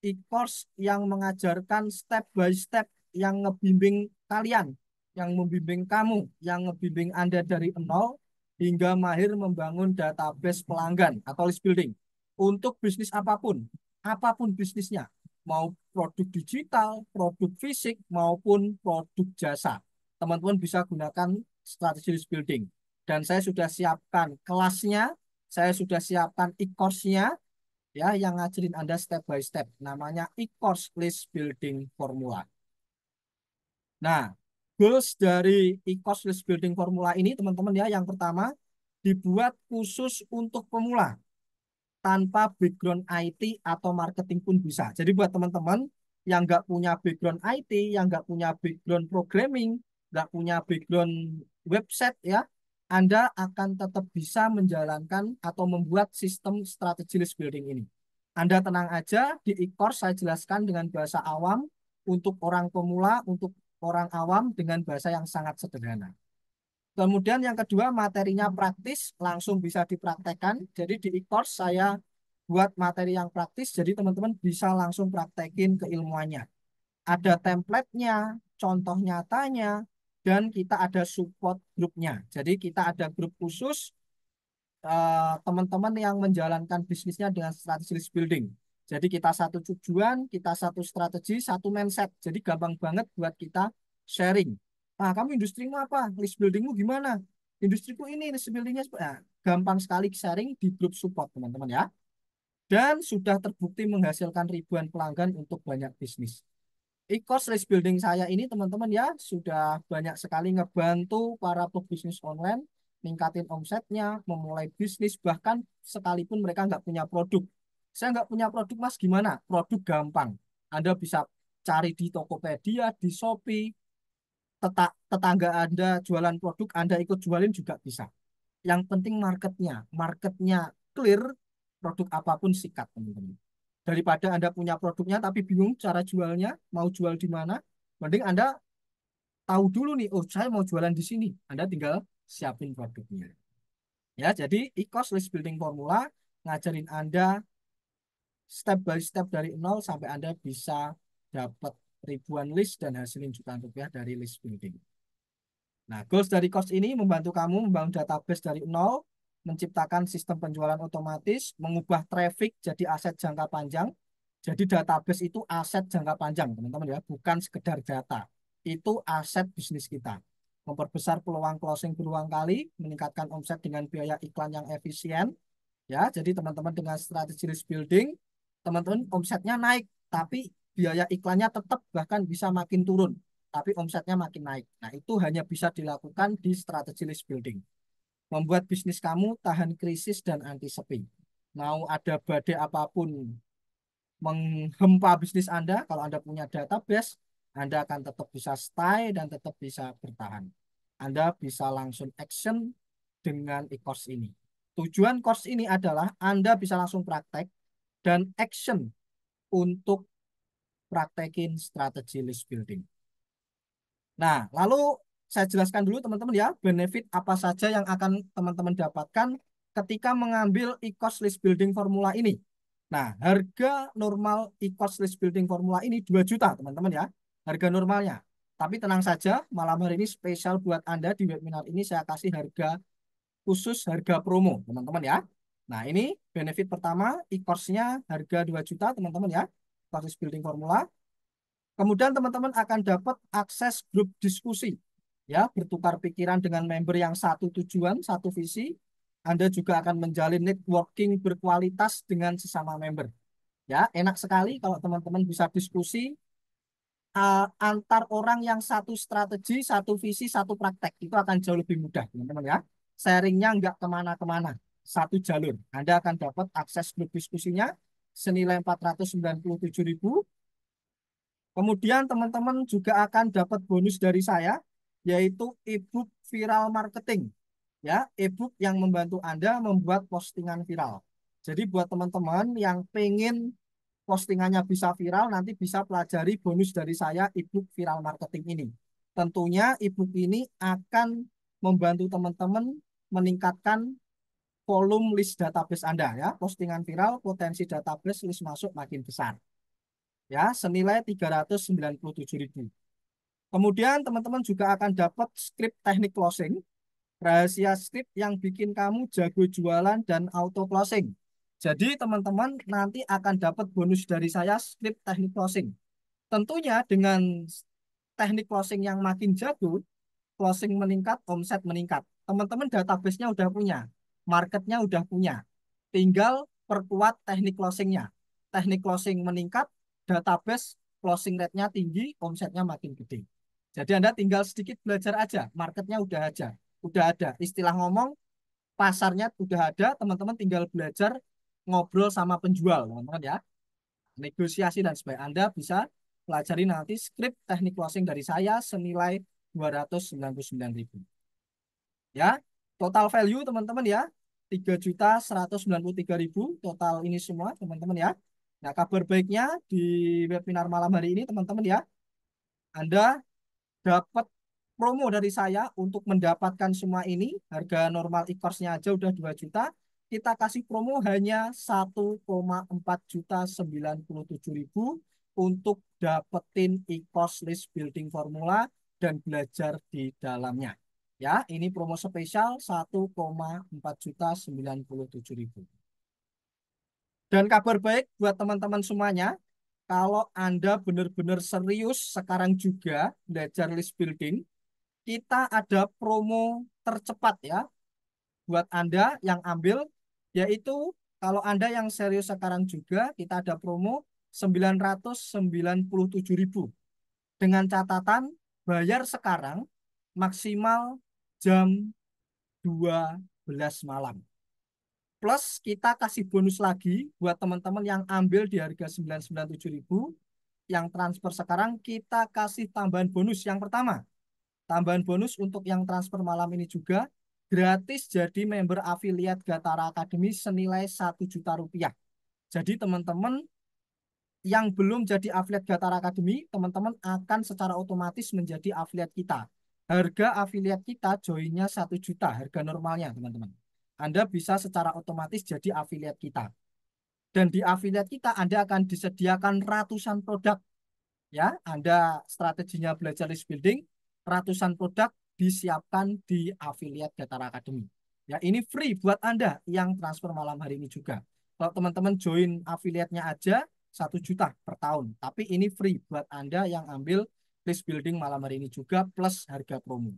E-course yang mengajarkan step by step yang ngebimbing kalian, yang membimbing kamu, yang ngebimbing Anda dari nol hingga mahir membangun database pelanggan atau list building untuk bisnis apapun, apapun bisnisnya, mau produk digital, produk fisik maupun produk jasa. teman-teman bisa gunakan strategi list building. Dan saya sudah siapkan kelasnya, saya sudah siapkan e-course-nya, ya, yang ngajarin Anda step by step. Namanya e-course list building formula. Nah, goals dari e-course list building formula ini, teman-teman ya, yang pertama, dibuat khusus untuk pemula tanpa background IT atau marketing pun bisa. Jadi buat teman-teman yang nggak punya background IT, yang nggak punya background programming, nggak punya background website ya, Anda akan tetap bisa menjalankan atau membuat sistem strategi list building ini. Anda tenang aja, di e-course saya jelaskan dengan bahasa awam, untuk orang pemula, untuk orang awam dengan bahasa yang sangat sederhana. Kemudian yang kedua, materinya praktis, langsung bisa dipraktekkan. Jadi di e-course saya buat materi yang praktis, jadi teman-teman bisa langsung praktekin keilmuannya. Ada template-nya, contoh nyatanya, dan kita ada support grupnya. Jadi kita ada grup khusus teman-teman yang menjalankan bisnisnya dengan strategi list building. Jadi kita satu tujuan, kita satu strategi, satu mindset. Jadi gampang banget buat kita sharing. Nah, kamu industrimu apa? List buildingmu gimana? Industriku ini list buildingnya gampang sekali sharing di grup support teman-teman ya. Dan sudah terbukti menghasilkan ribuan pelanggan untuk banyak bisnis. E-course list building saya ini teman-teman ya sudah banyak sekali ngebantu para pebisnis online ningkatin omsetnya, memulai bisnis, bahkan sekalipun mereka nggak punya produk. Saya nggak punya produk mas, gimana? Produk gampang. Anda bisa cari di Tokopedia, di Shopee, tetangga Anda jualan produk, Anda ikut jualin juga bisa. Yang penting marketnya clear, produk apapun sikat teman-teman. Daripada Anda punya produknya tapi bingung cara jualnya, mau jual di mana, mending Anda tahu dulu nih, oh saya mau jualan di sini. Anda tinggal siapin produknya. Ya, jadi e-course list building formula ngajarin Anda step by step dari nol sampai Anda bisa dapat ribuan list dan hasilin jutaan rupiah dari list building. Nah, goals dari course ini membantu kamu membangun database dari nol, menciptakan sistem penjualan otomatis, mengubah traffic jadi aset jangka panjang. Jadi database itu aset jangka panjang, teman-teman ya, bukan sekedar data. Itu aset bisnis kita. Memperbesar peluang closing berulang kali, meningkatkan omset dengan biaya iklan yang efisien. Ya, jadi teman-teman dengan strategi list building, teman-teman omsetnya naik, tapi biaya iklannya tetap bahkan bisa makin turun, tapi omsetnya makin naik. Nah, itu hanya bisa dilakukan di strategi list building. Membuat bisnis kamu tahan krisis dan anti sepi. Mau ada badai apapun menghempa bisnis Anda, kalau Anda punya database, Anda akan tetap bisa stay dan tetap bisa bertahan. Anda bisa langsung action dengan e-course ini. Tujuan course ini adalah Anda bisa langsung praktek dan action untuk praktekin strategi list building. Nah, lalu saya jelaskan dulu teman-teman ya, benefit apa saja yang akan teman-teman dapatkan ketika mengambil e-course list building formula ini. Nah, harga normal e-course list building formula ini 2 juta teman-teman ya, harga normalnya. Tapi tenang saja, malam hari ini spesial buat Anda di webinar ini saya kasih harga khusus, harga promo teman-teman ya. Nah, ini benefit pertama, e-course-nya harga 2 juta teman-teman ya, e-course list building formula. Kemudian teman-teman akan dapat akses grup diskusi, ya, bertukar pikiran dengan member yang satu tujuan, satu visi. Anda juga akan menjalin networking berkualitas dengan sesama member. Ya, enak sekali kalau teman-teman bisa diskusi antar orang yang satu strategi, satu visi, satu praktek. Itu akan jauh lebih mudah, teman-teman ya. Sharingnya nggak kemana-kemana, satu jalur. Anda akan dapat akses grup diskusinya senilai 497.000. Kemudian teman-teman juga akan dapat bonus dari saya, yaitu ebook viral marketing. Ya, ebook yang membantu Anda membuat postingan viral. Jadi buat teman-teman yang pengen postingannya bisa viral, nanti bisa pelajari bonus dari saya ebook viral marketing ini. Tentunya ebook ini akan membantu teman-teman meningkatkan volume list database Anda ya. Postingan viral, potensi database list masuk makin besar ya, senilai 397.000. Kemudian teman-teman juga akan dapat skrip teknik closing, rahasia skrip yang bikin kamu jago jualan dan auto closing. Jadi teman-teman nanti akan dapat bonus dari saya skrip teknik closing. Tentunya dengan teknik closing yang makin jago, closing meningkat, omset meningkat. Teman-teman database-nya udah punya, marketnya udah punya. Tinggal perkuat teknik closingnya. Teknik closing meningkat, database closing rate-nya tinggi, omsetnya makin gede. Jadi Anda tinggal sedikit belajar aja, marketnya udah ada. Istilah ngomong, pasarnya udah ada, teman-teman tinggal belajar ngobrol sama penjual, teman-teman ya. Negosiasi dan sebagainya. Anda bisa pelajari nanti skrip teknik closing dari saya senilai 299.000. Ya, total value teman-teman ya, 3.193.000 total ini semua teman-teman ya. Nah, kabar baiknya di webinar malam hari ini teman-teman ya, Anda dapat promo dari saya untuk mendapatkan semua ini. Harga normal e-course-nya aja udah 2 juta. Kita kasih promo hanya 1,4.097.000 untuk dapetin e-course list building formula dan belajar di dalamnya. Ya, ini promo spesial 1,4.097.000. Dan kabar baik buat teman-teman semuanya, kalau Anda benar-benar serius sekarang juga belajar list building, kita ada promo tercepat ya buat Anda yang ambil, yaitu kalau Anda yang serius sekarang juga kita ada promo 997.000 dengan catatan bayar sekarang maksimal jam 12 malam. Plus kita kasih bonus lagi buat teman-teman yang ambil di harga 997.000 yang transfer sekarang kita kasih tambahan bonus yang pertama. Tambahan bonus untuk yang transfer malam ini juga gratis jadi member afiliat Gatara Academy senilai 1 juta rupiah. Jadi teman-teman yang belum jadi afiliat Gatara Academy, teman-teman akan secara otomatis menjadi afiliat kita. Harga afiliat kita joinnya 1 juta, harga normalnya teman-teman. Anda bisa secara otomatis jadi afiliat kita. Dan di afiliat kita Anda akan disediakan ratusan produk. Ya, Anda strateginya belajar list building, ratusan produk disiapkan di afiliat Gatara Academy. Ya, ini free buat Anda yang transfer malam hari ini juga. Kalau teman-teman join afiliatnya aja 1 juta per tahun. Tapi ini free buat Anda yang ambil list building malam hari ini juga plus harga promo.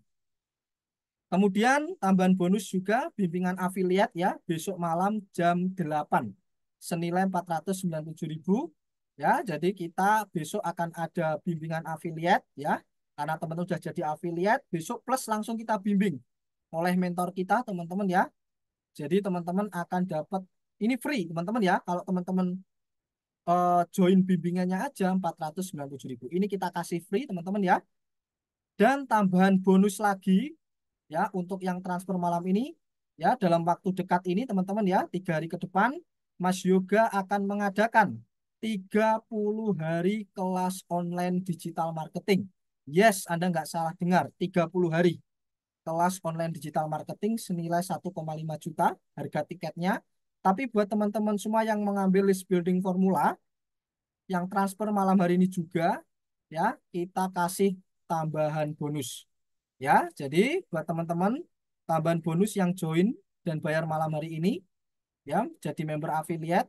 Kemudian tambahan bonus juga bimbingan afiliat ya besok malam jam 8 senilai 497.000 ya. Jadi kita besok akan ada bimbingan afiliat ya. Karena teman-teman sudah jadi afiliat, besok plus langsung kita bimbing oleh mentor kita teman-teman ya. Jadi teman-teman akan dapat ini free teman-teman ya. Kalau teman-teman join bimbingannya aja 497.000. Ini kita kasih free teman-teman ya. Dan tambahan bonus lagi ya untuk yang transfer malam ini ya dalam waktu dekat ini teman-teman ya 3 hari ke depan Mas Yoga akan mengadakan 30 hari kelas online digital marketing. Yes, Anda nggak salah dengar, 30 hari kelas online digital marketing senilai 1,5 juta harga tiketnya. Tapi buat teman-teman semua yang mengambil list building formula, yang transfer malam hari ini juga, ya kita kasih tambahan bonus. Ya, jadi buat teman-teman tambahan bonus yang join dan bayar malam hari ini, ya jadi member afiliat,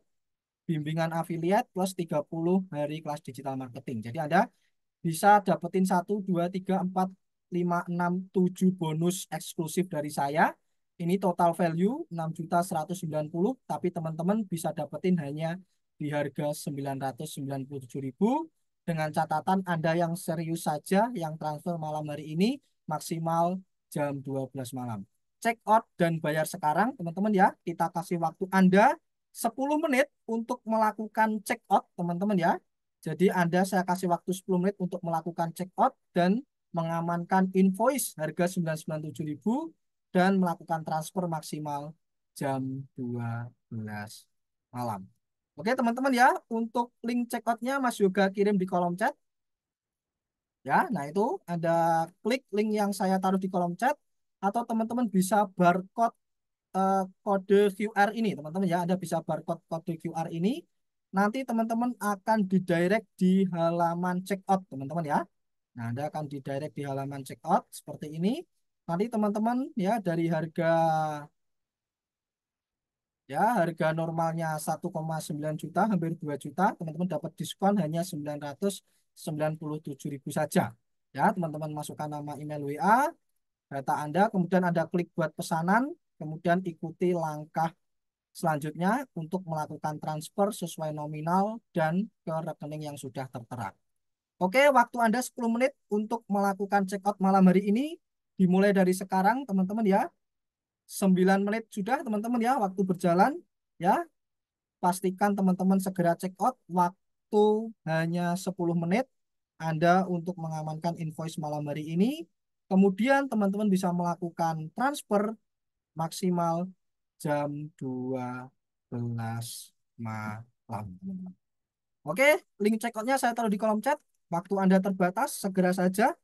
bimbingan afiliat plus 30 hari kelas digital marketing. Jadi Anda bisa dapetin 1, 2, 3, 4, 5, 6, 7 bonus eksklusif dari saya. Ini total value 6.190.000, tapi teman-teman bisa dapetin hanya di harga 997.000 dengan catatan Anda yang serius saja yang transfer malam hari ini maksimal jam 12 malam. Check out dan bayar sekarang teman-teman ya. Kita kasih waktu Anda 10 menit untuk melakukan check out teman-teman ya. Jadi Anda saya kasih waktu 10 menit untuk melakukan check out dan mengamankan invoice harga 997.000 dan melakukan transfer maksimal jam 12 malam. Oke teman-teman ya, untuk link check outnya Mas Yoga kirim di kolom chat. Ya, nah itu Anda klik link yang saya taruh di kolom chat atau teman-teman bisa barcode kode QR ini teman-teman ya. Anda bisa barcode kode QR ini. Nanti teman-teman akan didirect di halaman checkout teman-teman ya. Nah, Anda akan didirect di halaman checkout seperti ini. Nanti teman-teman ya dari harga normalnya 1,9 juta hampir 2 juta, teman-teman dapat diskon hanya 997.000 saja. Ya, teman-teman masukkan nama email WA, data Anda, kemudian Anda klik buat pesanan, kemudian ikuti langkah selanjutnya untuk melakukan transfer sesuai nominal dan ke rekening yang sudah tertera. Oke, waktu Anda 10 menit untuk melakukan check out malam hari ini. Dimulai dari sekarang, teman-teman ya. 9 menit sudah, teman-teman ya, waktu berjalan. Ya, pastikan teman-teman segera check out. Waktu hanya 10 menit Anda untuk mengamankan invoice malam hari ini. Kemudian teman-teman bisa melakukan transfer maksimal jam 12 malam. Oke, link checkoutnya saya taruh di kolom chat. Waktu Anda terbatas, segera saja.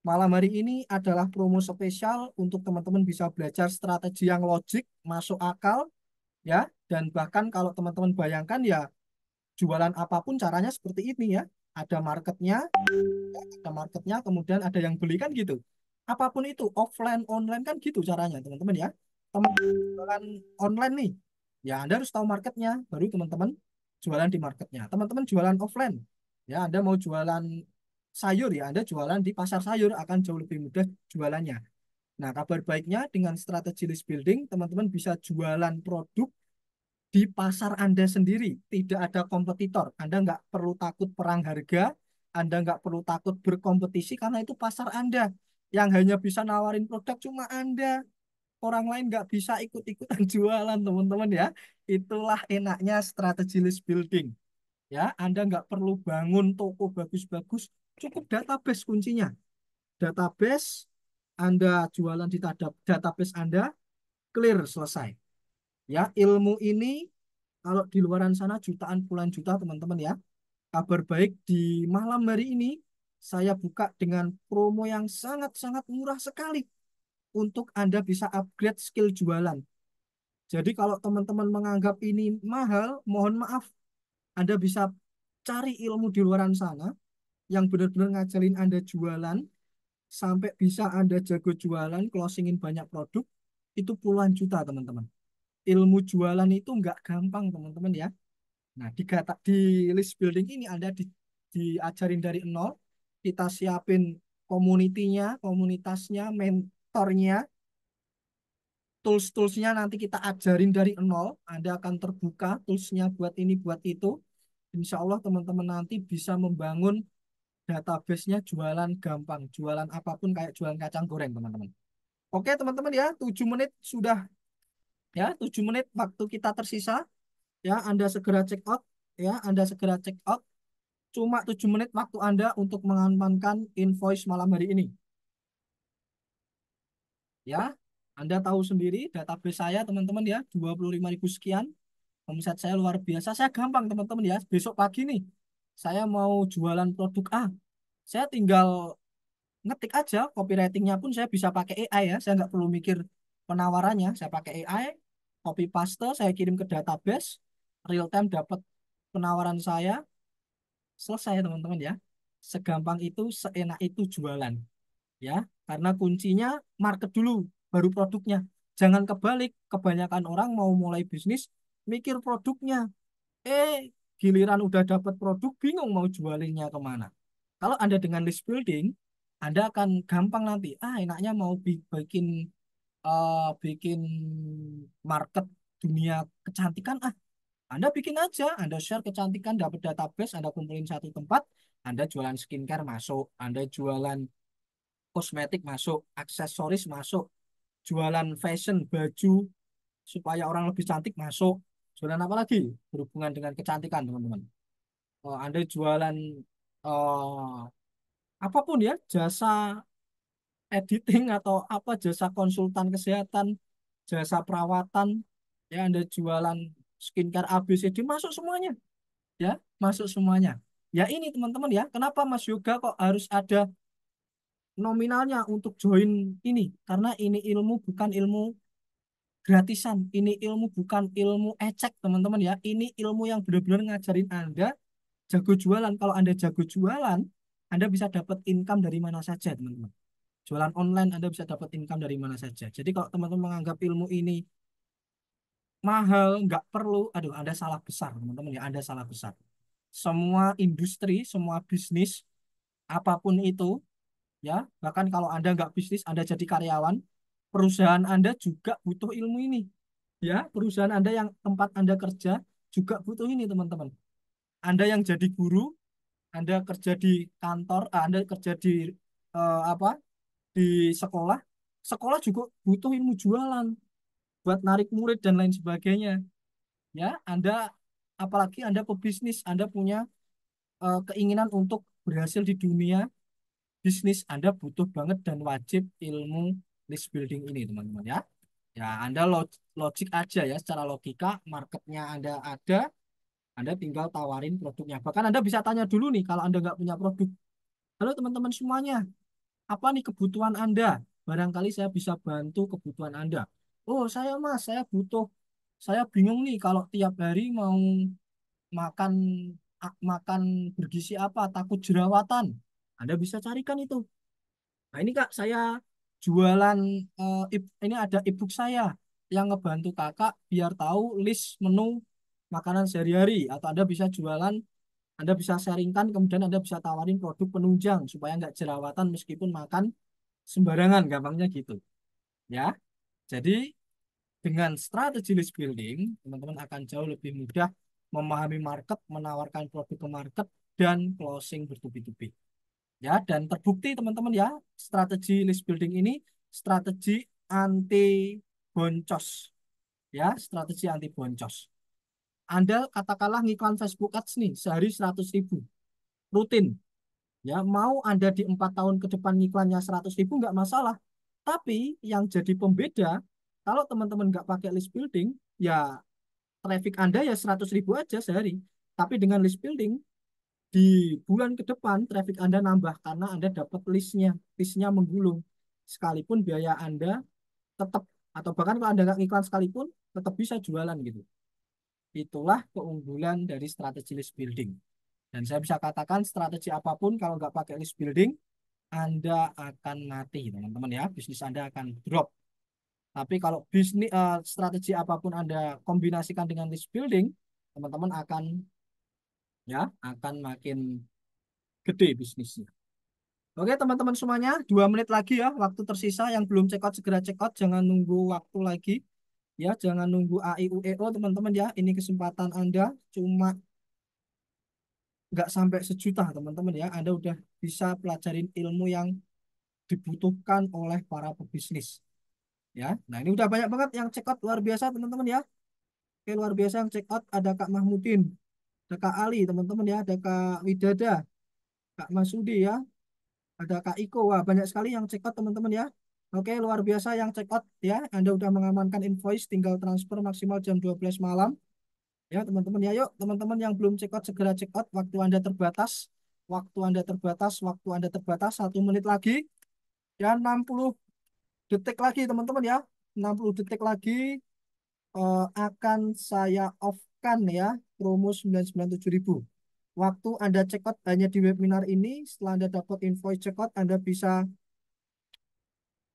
Malam hari ini adalah promo spesial untuk teman-teman bisa belajar strategi yang logik, masuk akal, ya. Dan bahkan kalau teman-teman bayangkan ya, jualan apapun caranya seperti ini ya. Ada marketnya, kemudian ada yang beli kan gitu. Apapun itu, offline, online kan gitu caranya, teman-teman ya. Teman jualan online nih, ya Anda harus tahu marketnya, baru teman-teman jualan di marketnya. Teman-teman jualan offline, ya Anda mau jualan sayur ya, Anda jualan di pasar sayur akan jauh lebih mudah jualannya. Nah, kabar baiknya dengan strategi list building, teman-teman bisa jualan produk di pasar Anda sendiri. Tidak ada kompetitor. Anda nggak perlu takut perang harga. Anda nggak perlu takut berkompetisi karena itu pasar Anda. Yang hanya bisa nawarin produk cuma Anda. Orang lain nggak bisa ikut-ikutan jualan, teman-teman ya. Itulah enaknya strategi list building. Ya, Anda nggak perlu bangun toko bagus-bagus. Cukup database kuncinya. Database, Anda jualan di database Anda, clear, selesai. Ya, ilmu ini kalau di luaran sana jutaan puluhan juta teman-teman ya. Kabar baik di malam hari ini saya buka dengan promo yang sangat-sangat murah sekali untuk Anda bisa upgrade skill jualan. Jadi kalau teman-teman menganggap ini mahal, mohon maaf, Anda bisa cari ilmu di luaran sana yang benar-benar ngajarin Anda jualan sampai bisa Anda jago jualan, closingin banyak produk, itu puluhan juta teman-teman. Ilmu jualan itu nggak gampang teman-teman ya. Nah, di list building ini Anda diajarin dari nol. Kita siapin komunitinya, komunitasnya, mentornya, tools-toolsnya nanti kita ajarin dari nol. Anda akan terbuka toolsnya buat ini, buat itu. Insya Allah teman-teman nanti bisa membangun database-nya jualan gampang. Jualan apapun kayak jualan kacang goreng, teman-teman. Oke, teman-teman ya, 7 menit sudah ya, 7 menit waktu kita tersisa. Ya, Anda segera check out. Ya, Anda segera check out. Cuma 7 menit waktu Anda untuk mengamankan invoice malam hari ini. Ya, Anda tahu sendiri database saya teman-teman ya, 25.000 sekian. Omset saya luar biasa. Saya gampang teman-teman ya. Besok pagi nih, saya mau jualan produk A. Saya tinggal ngetik aja, copywritingnya pun saya bisa pakai AI ya. Saya nggak perlu mikir penawarannya. Saya pakai AI, copy paste, saya kirim ke database, real time dapat penawaran saya. Selesai teman-teman ya. Segampang itu, seenak itu jualan ya. Karena kuncinya market dulu, baru produknya. Jangan kebalik, kebanyakan orang mau mulai bisnis mikir produknya. Giliran udah dapat produk, bingung mau jualinnya kemana. Kalau Anda dengan list building, Anda akan gampang nanti. Enaknya mau bikin market dunia kecantikan. Anda bikin aja, Anda share kecantikan, dapat database, Anda kumpulin satu tempat, Anda jualan skincare masuk, Anda jualan kosmetik masuk, aksesoris masuk, jualan fashion, baju, supaya orang lebih cantik masuk. Jualan apa lagi? Berhubungan dengan kecantikan, teman-teman. Anda jualan eh, apapun ya, jasa editing atau apa, jasa konsultan kesehatan, jasa perawatan, ya Anda jualan skincare ABCD, masuk semuanya. Ya, masuk semuanya. Ya ini teman-teman ya, kenapa Mas Yoga kok harus ada nominalnya untuk join ini? Karena ini ilmu bukan ilmu gratisan, ini ilmu bukan ilmu ecek teman-teman ya. Ini ilmu yang benar-benar ngajarin Anda jago jualan. Kalau Anda jago jualan, Anda bisa dapat income dari mana saja teman-teman. Jualan online Anda bisa dapat income dari mana saja. Jadi kalau teman-teman menganggap ilmu ini mahal, nggak perlu, aduh Anda salah besar teman-teman ya, Anda salah besar. Semua industri, semua bisnis, apapun itu, Ya, bahkan kalau Anda nggak bisnis, Anda jadi karyawan, perusahaan Anda juga butuh ilmu ini. Ya, perusahaan Anda yang tempat Anda kerja juga butuh ini, teman-teman. Anda yang jadi guru, Anda kerja di kantor, Anda kerja di apa? Di sekolah, sekolah juga butuh ilmu jualan buat narik murid dan lain sebagainya. Ya, Anda apalagi Anda pebisnis, Anda punya keinginan untuk berhasil di dunia bisnis, Anda butuh banget dan wajib ilmu list building ini, teman-teman ya. Ya, Anda logik aja ya, secara logika marketnya Anda ada, Anda tinggal tawarin produknya. Bahkan Anda bisa tanya dulu nih kalau Anda nggak punya produk. Halo teman-teman semuanya, apa nih kebutuhan Anda? Barangkali saya bisa bantu kebutuhan Anda. Oh, saya Mas, saya bingung nih kalau tiap hari mau makan makan bergizi apa, takut jerawatan. Anda bisa carikan itu. Nah, ini Kak, saya jualan ini ada ebook saya yang ngebantu Kakak biar tahu list menu makanan sehari-hari atau Anda bisa jualan, Anda bisa sharingkan kemudian Anda bisa tawarin produk penunjang supaya nggak jerawatan meskipun makan sembarangan, gampangnya gitu. Ya. Jadi dengan strategi list building, teman-teman akan jauh lebih mudah memahami market, menawarkan produk ke market dan closing bertubi-tubi. Ya, dan terbukti teman-teman ya, strategi list building ini strategi anti boncos. Ya, strategi anti boncos. Anda katakanlah ngiklan Facebook Ads nih sehari 100.000 rutin. Ya, mau Anda di 4 tahun ke depan ngiklannya 100.000 nggak masalah. Tapi yang jadi pembeda, kalau teman-teman nggak pakai list building, ya traffic Anda ya 100.000 aja sehari. Tapi dengan list building, di bulan ke depan traffic Anda nambah karena Anda dapat listnya, listnya menggulung. Sekalipun biaya Anda tetap, atau bahkan kalau Anda nggak ngiklan sekalipun, tetap bisa jualan gitu. Itulah keunggulan dari strategi list building. Dan saya bisa katakan strategi apapun kalau nggak pakai list building, Anda akan mati, teman-teman ya. Bisnis Anda akan drop. Tapi kalau strategi apapun Anda kombinasikan dengan list building, teman-teman akan makin gede bisnisnya. Oke teman-teman semuanya, 2 menit lagi ya waktu tersisa. Yang belum check out segera check out, jangan nunggu waktu lagi. Ya, jangan nunggu A I U E O teman-teman ya. Ini kesempatan Anda cuma nggak sampai sejuta teman-teman ya. Anda udah bisa pelajarin ilmu yang dibutuhkan oleh para pebisnis. Ya, nah ini udah banyak banget yang check out luar biasa teman-teman ya. Oke, luar biasa yang check out ada Kak Mahmudin, ada Kak Ali teman-teman ya, ada Kak Widada, Kak Masudi ya, ada Kak Iko. Wah, banyak sekali yang check out teman-teman ya. Oke, luar biasa yang check out ya. Anda udah mengamankan invoice, tinggal transfer maksimal jam 12 malam. Ya, teman-teman ya. Yuk, teman-teman yang belum check out segera check out. Waktu Anda terbatas. Waktu Anda terbatas, waktu Anda terbatas. 1 menit lagi. Ya, 60 detik lagi teman-teman ya. 60 detik lagi akan saya off-kan ya promo 997.000. Waktu Anda check out hanya di webinar ini, setelah Anda dapat invoice check out, Anda bisa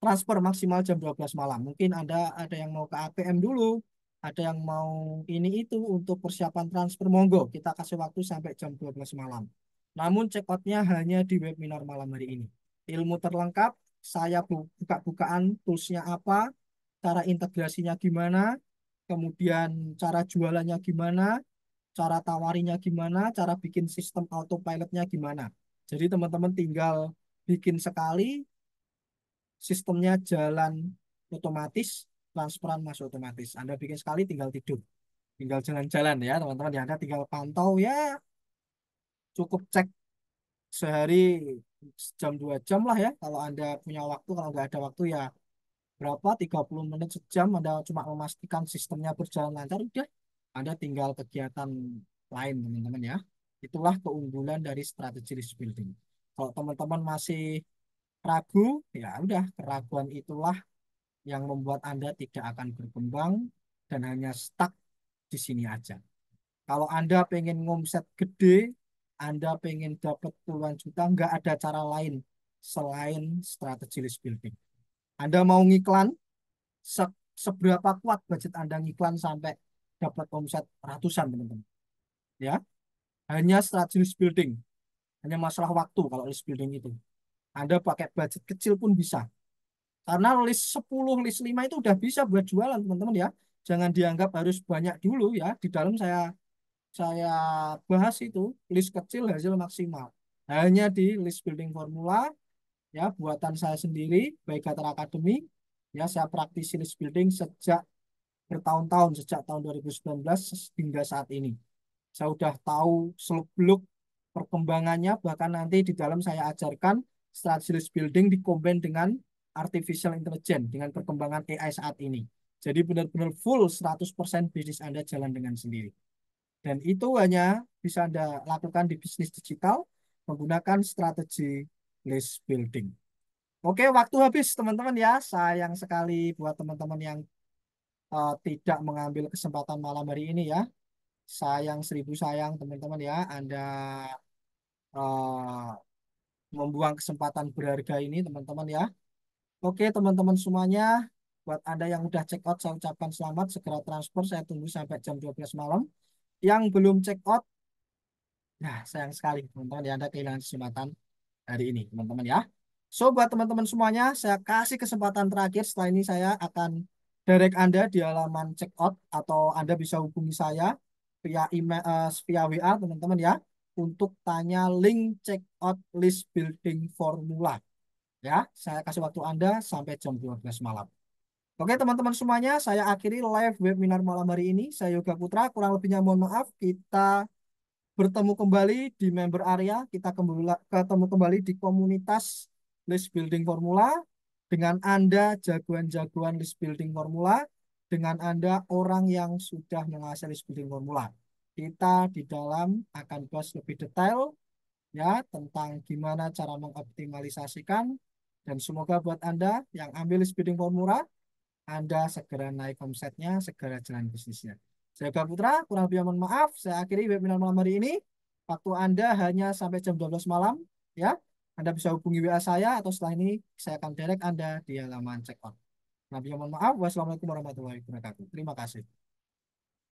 transfer maksimal jam 12 malam. Mungkin ada yang mau ke ATM dulu, ada yang mau ini itu untuk persiapan transfer, monggo. Kita kasih waktu sampai jam 12 malam. Namun check outnya hanya di webinar malam hari ini. Ilmu terlengkap, saya buka-bukaan toolsnya apa, cara integrasinya gimana, kemudian cara jualannya gimana, cara tawarinya gimana, cara bikin sistem autopilotnya gimana. Jadi teman-teman tinggal bikin sekali, sistemnya jalan otomatis, transferan masuk otomatis. Anda bikin sekali tinggal tidur, tinggal jalan-jalan ya teman-teman. Ya Anda tinggal pantau ya, cukup cek sehari jam 2 jam lah ya. Kalau Anda punya waktu, kalau nggak ada waktu ya berapa 30 menit sejam Anda cuma memastikan sistemnya berjalan lancar, udah Anda tinggal kegiatan lain teman-teman ya. Itulah keunggulan dari strategi list building. Kalau teman-teman masih ragu, ya udah keraguan itulah yang membuat Anda tidak akan berkembang dan hanya stuck di sini aja. Kalau Anda pengen ngomset gede, Anda pengen dapat puluhan juta, nggak ada cara lain selain strategi list building. Anda mau ngiklan, seberapa kuat budget Anda ngiklan sampai dapat omset ratusan, teman-teman. Ya, hanya strategi list building, hanya masalah waktu kalau list building itu. Anda pakai budget kecil pun bisa. Karena list 10, list 5 itu udah bisa buat jualan, teman-teman ya. Jangan dianggap harus banyak dulu ya. Di dalam saya bahas itu list kecil hasil maksimal. Hanya di list building formula ya buatan saya sendiri, baik Gator Academy, ya saya praktisi list building sejak bertahun-tahun, sejak tahun 2019 hingga saat ini. Saya udah tahu seluk-beluk perkembangannya, bahkan nanti di dalam saya ajarkan strategi list building dikombin dengan artificial intelligence, dengan perkembangan AI saat ini. Jadi benar-benar full 100% bisnis Anda jalan dengan sendiri. Dan itu hanya bisa Anda lakukan di bisnis digital menggunakan strategi list building. Oke, waktu habis teman-teman ya. Sayang sekali buat teman-teman yang tidak mengambil kesempatan malam hari ini ya. Sayang seribu sayang teman-teman ya. Anda eh, membuang kesempatan berharga ini teman-teman ya. Oke teman-teman semuanya. Buat Anda yang udah check out, saya ucapkan selamat. Segera transfer, saya tunggu sampai jam 12 malam. Yang belum check out, nah sayang sekali teman-teman ya. Anda kehilangan kesempatan hari ini teman-teman ya. So buat teman-teman semuanya, saya kasih kesempatan terakhir. Setelah ini saya akan direct Anda di halaman check out atau Anda bisa hubungi saya via email, via WA teman-teman ya untuk tanya link check out list building formula ya. Saya kasih waktu Anda sampai jam 12 malam. Oke teman-teman semuanya, saya akhiri live webinar malam hari ini. Saya Yoga Putra, kurang lebihnya mohon maaf. Kita bertemu kembali di member area, kita ketemu kembali di komunitas list building formula dengan Anda jagoan-jagoan list building formula, dengan Anda orang yang sudah menguasai list building formula. Kita di dalam akan bahas lebih detail ya tentang gimana cara mengoptimalisasikan dan semoga buat Anda yang ambil list building formula anda segera naik omsetnya, segera jalan bisnisnya. Saya Gak Putra, kurang lebih mohon maaf. Saya akhiri webinar malam hari ini. Waktu Anda hanya sampai jam 12 malam. Ya, Anda bisa hubungi WA saya atau setelah ini saya akan direct Anda di halaman check out. Nabi mohon maaf. Wassalamualaikum warahmatullahi wabarakatuh. Terima kasih.